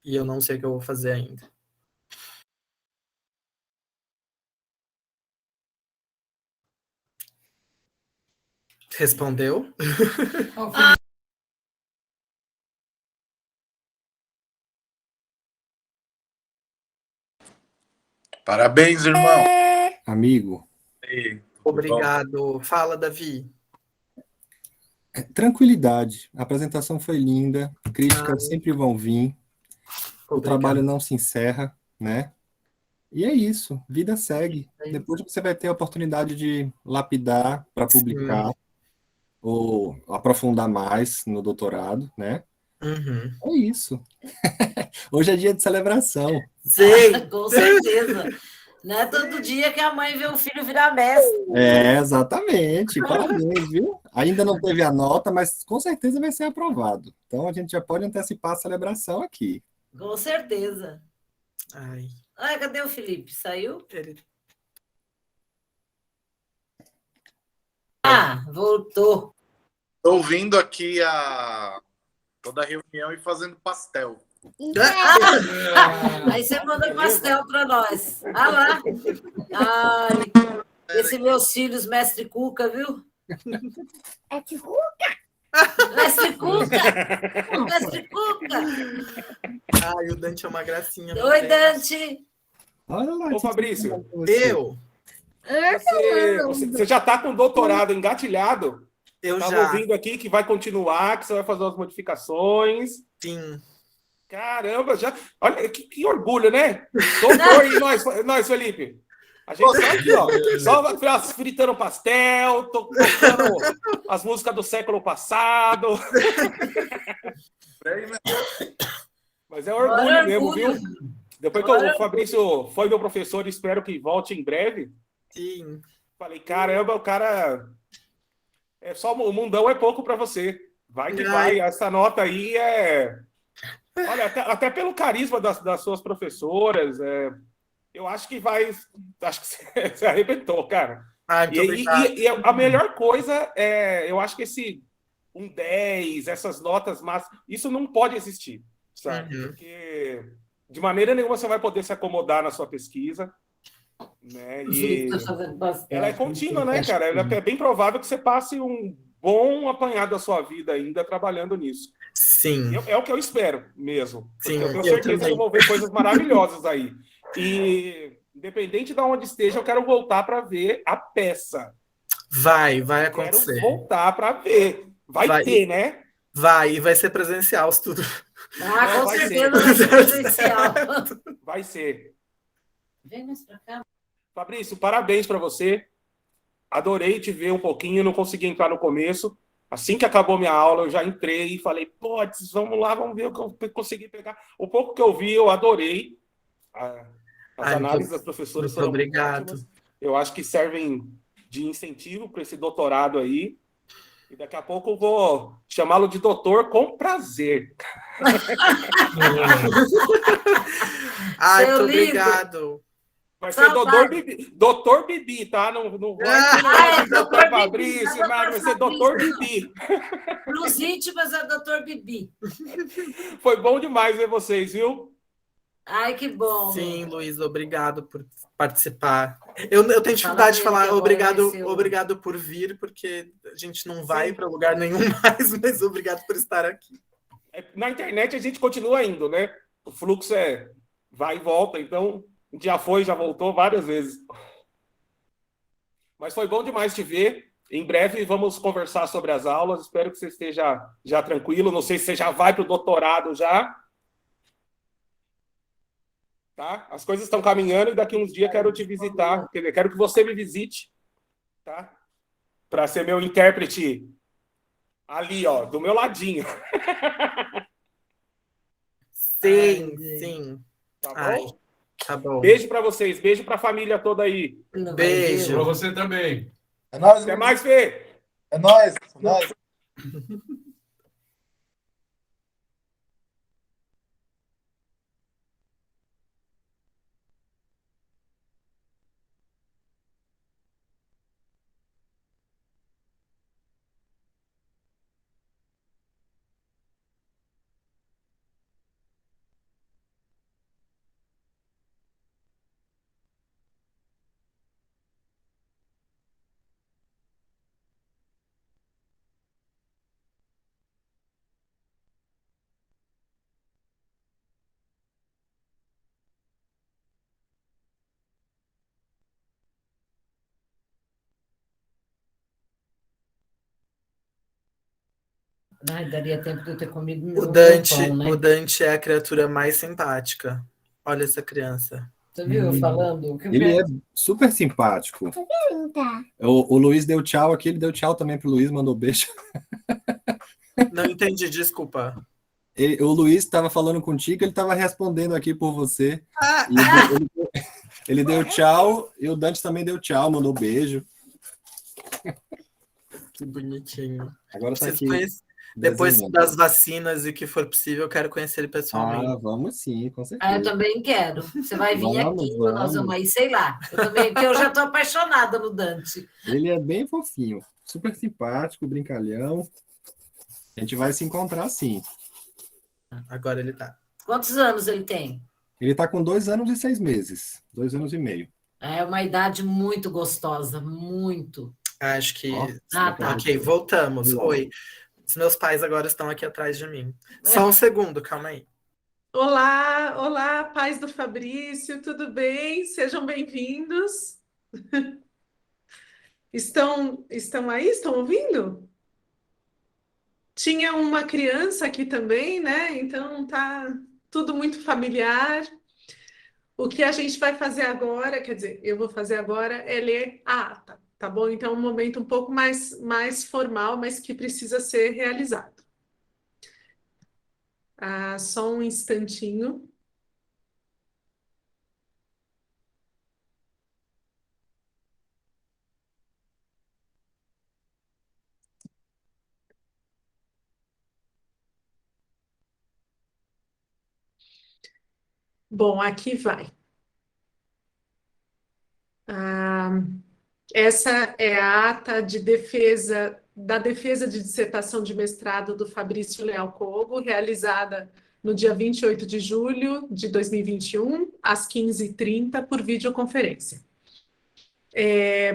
E eu não sei o que eu vou fazer ainda. Respondeu? Parabéns, irmão. Amigo, Obrigado. Fala, Davi. tranquilidade. A apresentação foi linda. Críticas sempre vão vir. O Obrigado. trabalho não se encerra, né? E é isso. Vida segue. É isso. Depois você vai ter a oportunidade de lapidar para publicar ou aprofundar mais no doutorado, né? Uhum. É isso. Hoje é dia de celebração. Sei. Com certeza. Não é todo dia que a mãe vê o filho virar mestre. É, exatamente. Parabéns, viu? Ainda não teve a nota, mas com certeza vai ser aprovado. Então a gente já pode antecipar a celebração aqui. Com certeza. Ai, Ai, cadê o Felipe? Saiu? ele... Ah, voltou. Estou ouvindo aqui toda a reunião e fazendo pastel. Aí você manda pastel para nós. Ah lá. Ai, esses meus filhos, mestre Cuca, viu? É tipo. Mestre Cuca! Mestre Cuca! Ai, o Dante é uma gracinha. meu Oi, Deus. Dante! Olha lá. Ô, Fabrício, Eu você já está com o doutorado engatilhado? Estava já, ouvindo aqui que vai continuar, que você vai fazer umas modificações. sim. Caramba, já. Olha, que orgulho, né? Doutor, e nós, Felipe? A gente tá aqui, ó. Só fritando pastel, tocando as músicas do século passado. Mas é orgulho Olha, mesmo, orgulho. viu? Depois que Olha. o Fabrício foi meu professor, espero que volte em breve. Sim. Falei, caramba, o cara. É só o mundão é pouco para você. Vai que vai. Essa nota aí é. Olha, até pelo carisma das suas professoras, eu acho que vai. Acho que você arrebentou, cara. Muito obrigado. E a melhor coisa eu acho que esse 10, essas notas máximas, isso não pode existir, sabe? Porque de maneira nenhuma você vai poder se acomodar na sua pesquisa, né? E ela é contínua, né, cara? É bem provável que você passe um bom apanhado da sua vida ainda trabalhando nisso. Sim. É o que eu espero mesmo. Sim, eu tenho eu certeza também. que eu vou ver coisas maravilhosas aí. E independente de onde esteja, eu quero voltar para ver a peça. Vai acontecer. Quero voltar para ver. Vai ter, né? Vai, e vai ser presencial isso tudo. Ah, com vai certeza ser. vai ser presencial. Vai ser. Vem mais pra cá. Fabrício, parabéns para você. Adorei te ver um pouquinho, não consegui entrar no começo. Assim que acabou minha aula, eu já entrei e falei, putz, vamos lá, vamos ver o que eu consegui pegar. O pouco que eu vi, eu adorei. As análises das professoras foram muito ótimas. Eu acho que servem de incentivo para esse doutorado aí. E daqui a pouco eu vou chamá-lo de doutor com prazer. Muito obrigado. Vai ser doutor Bibi, tá? Não vai ser doutor Fabrício, vai ser doutor Bibi. Para os íntimos é doutor Bibi. Foi bom demais ver vocês, viu? Ai, que bom. Sim, Luiz, obrigado por participar. Eu tenho dificuldade de falar obrigado por vir, porque a gente não vai para lugar nenhum mais, mas obrigado por estar aqui. Na internet a gente continua indo, né? O fluxo vai e volta, então já foi, já voltou várias vezes. Mas foi bom demais te ver. Em breve vamos conversar sobre as aulas. Espero que você esteja já tranquilo. Não sei se você já vai para o doutorado já. Tá? As coisas estão caminhando e daqui uns dias quero te visitar. Quero que você me visite, tá? Para ser meu intérprete ali, ó, do meu ladinho. Sim. Tá bom? Tá bom. Beijo para vocês, beijo para a família toda aí. Beijo. Para você também. É nóis, Até mais, Fê. É nóis. Ai, daria tempo de eu ter comido O Dante é a criatura mais simpática. Olha essa criança. Você viu falando? Ele é super simpático. O Luiz deu tchau aqui, ele deu tchau também pro Luiz, mandou beijo. Não entendi, desculpa. O Luiz estava falando contigo, ele estava respondendo aqui por você. Ele deu tchau e o Dante também deu tchau, mandou beijo. Que bonitinho. Agora tá aqui. Depois das vacinas e que for possível, eu quero conhecer ele pessoalmente. Vamos sim, com certeza. Eu também quero. Você vai vir aqui, nós vamos aí, sei lá. Porque eu já estou apaixonada no Dante. Ele é bem fofinho, super simpático, brincalhão. A gente vai se encontrar sim. Agora ele tá. Quantos anos ele tem? Ele tá com 2 anos e 6 meses. 2 anos e meio. É uma idade muito gostosa, muito. Acho que... tá. Ok, voltamos. Oi. Os meus pais agora estão aqui atrás de mim. Só um segundo, calma aí. Olá, pais do Fabrício, tudo bem? Sejam bem-vindos. Estão aí? Estão ouvindo? Tinha uma criança aqui também, né? Então tá tudo muito familiar. O que a gente vai fazer agora, quer dizer, eu vou fazer agora é ler a ata, tá bom? Então é um momento um pouco mais formal, mas que precisa ser realizado. Só um instantinho. Bom, aqui vai. Essa é a ata de defesa de dissertação de mestrado do Fabrício Leal Cogo, realizada no dia 28 de julho de 2021, às 15h30, por videoconferência.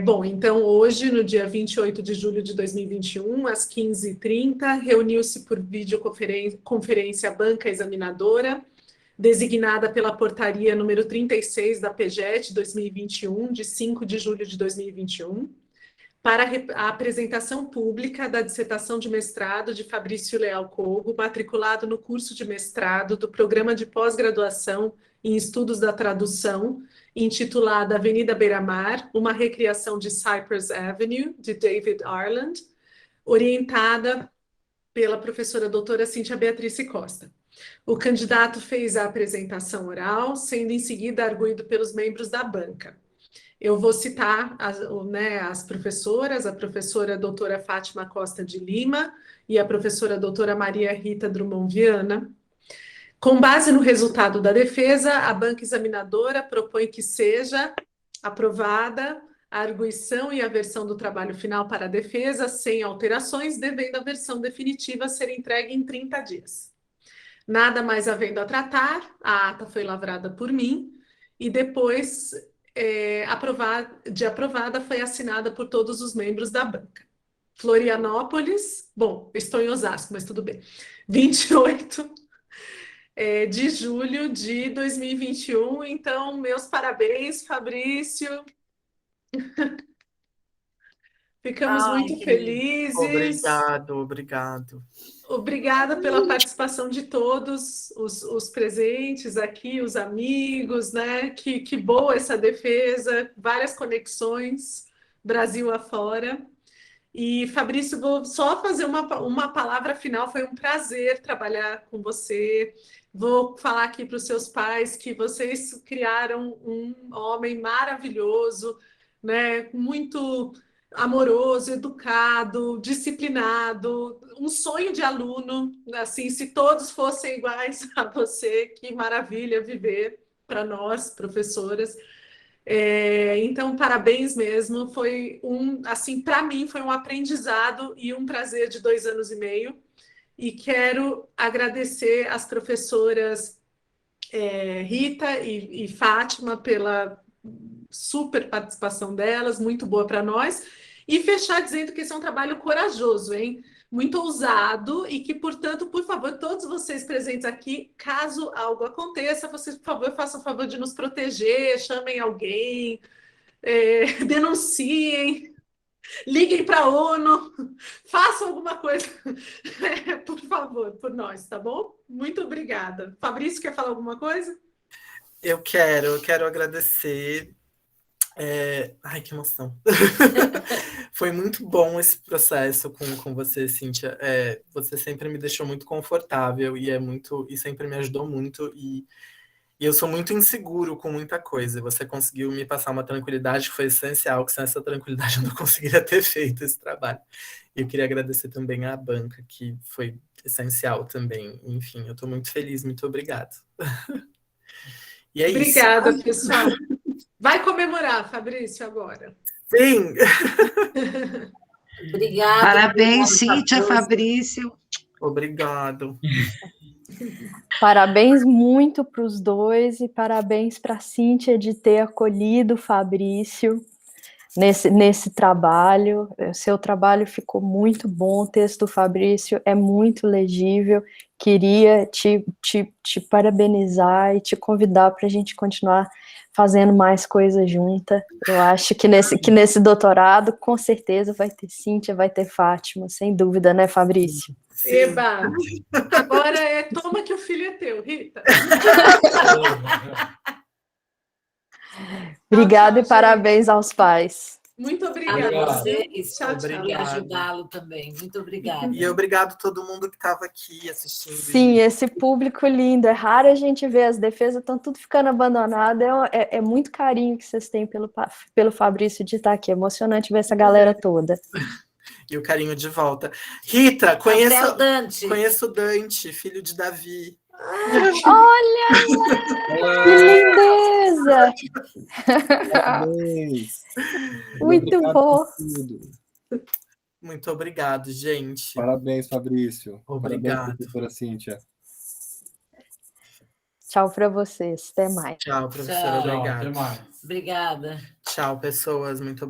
Bom, então hoje, no dia 28 de julho de 2021, às 15h30, reuniu-se por videoconferência a banca examinadora, designada pela portaria número 36 da PGET 2021, de 5 de julho de 2021, para a apresentação pública da dissertação de mestrado de Fabrício Leal Cogo, matriculado no curso de mestrado do Programa de Pós-Graduação em Estudos da Tradução, intitulada Avenida Beira-Mar, uma recriação de Cypress Avenue, de David Ireland, orientada pela professora doutora Cíntia Beatriz Costa. O candidato fez a apresentação oral, sendo em seguida arguido pelos membros da banca. Eu vou citar as professoras, a professora doutora Fátima Costa de Lima e a professora doutora Maria Rita Drummond Viana. Com base no resultado da defesa, a banca examinadora propõe que seja aprovada a arguição e a versão do trabalho final para a defesa, sem alterações, devendo a versão definitiva ser entregue em 30 dias. Nada mais havendo a tratar, a ata foi lavrada por mim e depois aprovada foi assinada por todos os membros da banca. Florianópolis, bom, estou em Osasco, mas tudo bem. 28 de julho de 2021, então, meus parabéns, Fabrício. Ficamos muito felizes. Obrigado. Obrigada pela participação de todos os presentes aqui, os amigos, né? Que boa essa defesa, várias conexões, Brasil afora. E, Fabrício, vou só fazer uma palavra final, foi um prazer trabalhar com você. Vou falar aqui para os seus pais que vocês criaram um homem maravilhoso, né? Muito amoroso, educado, disciplinado, um sonho de aluno, assim, se todos fossem iguais a você, que maravilha viver para nós, professoras. Então, parabéns mesmo, foi assim, para mim foi um aprendizado e um prazer de 2 anos e meio, e quero agradecer às professoras Rita e Fátima pela super participação delas, muito boa para nós, e fechar dizendo que esse é um trabalho corajoso, hein? Muito ousado, e que, portanto, por favor, todos vocês presentes aqui, caso algo aconteça, vocês, por favor, façam o favor de nos proteger, chamem alguém, denunciem, liguem para a ONU, façam alguma coisa, por favor, por nós, tá bom? Muito obrigada. Fabrício, quer falar alguma coisa? Eu quero agradecer. Ai, que emoção. Foi muito bom esse processo com você, Cíntia. Você sempre me deixou muito confortável e sempre me ajudou muito. E eu sou muito inseguro com muita coisa. Você conseguiu me passar uma tranquilidade que foi essencial, que sem essa tranquilidade eu não conseguiria ter feito esse trabalho. E eu queria agradecer também à banca, que foi essencial também. Enfim, eu estou muito feliz, muito obrigado. E é Obrigada, isso. pessoal. Vai comemorar, Fabrício, agora. Sim! Obrigada. Parabéns, Cíntia, Fabrício. Obrigado. Parabéns muito para os dois e parabéns para a Cíntia de ter acolhido o Fabrício nesse trabalho. O seu trabalho ficou muito bom, o texto do Fabrício é muito legível. Queria te parabenizar e te convidar para a gente continuar fazendo mais coisas juntas. Eu acho que nesse doutorado, com certeza, vai ter Cíntia, vai ter Fátima, sem dúvida, né, Fabrício? Sim. Eba! Agora toma que o filho é teu, Rita. Obrigada e parabéns aos pais. Muito A obrigada. vocês Tchau, tchau. e Obrigado. ajudá-lo também. Muito obrigada. E obrigado a todo mundo que estava aqui assistindo. Sim, esse público lindo. É raro a gente ver, as defesas estão tudo ficando abandonadas. É muito carinho que vocês têm pelo Fabrício de estar aqui. É emocionante ver essa galera toda. E o carinho de volta. Rita, Rafael Dante. conheço o Dante, filho de Davi. Olha! Que lindeza! Parabéns. Muito Obrigado bom. por tudo. Muito obrigado, gente. Parabéns, Fabrício. Obrigado. Parabéns, professora Cíntia. Tchau para vocês. Até mais. Tchau, professora. Tchau. Obrigado. Até mais. Obrigada. Tchau, pessoas. Muito obrigado.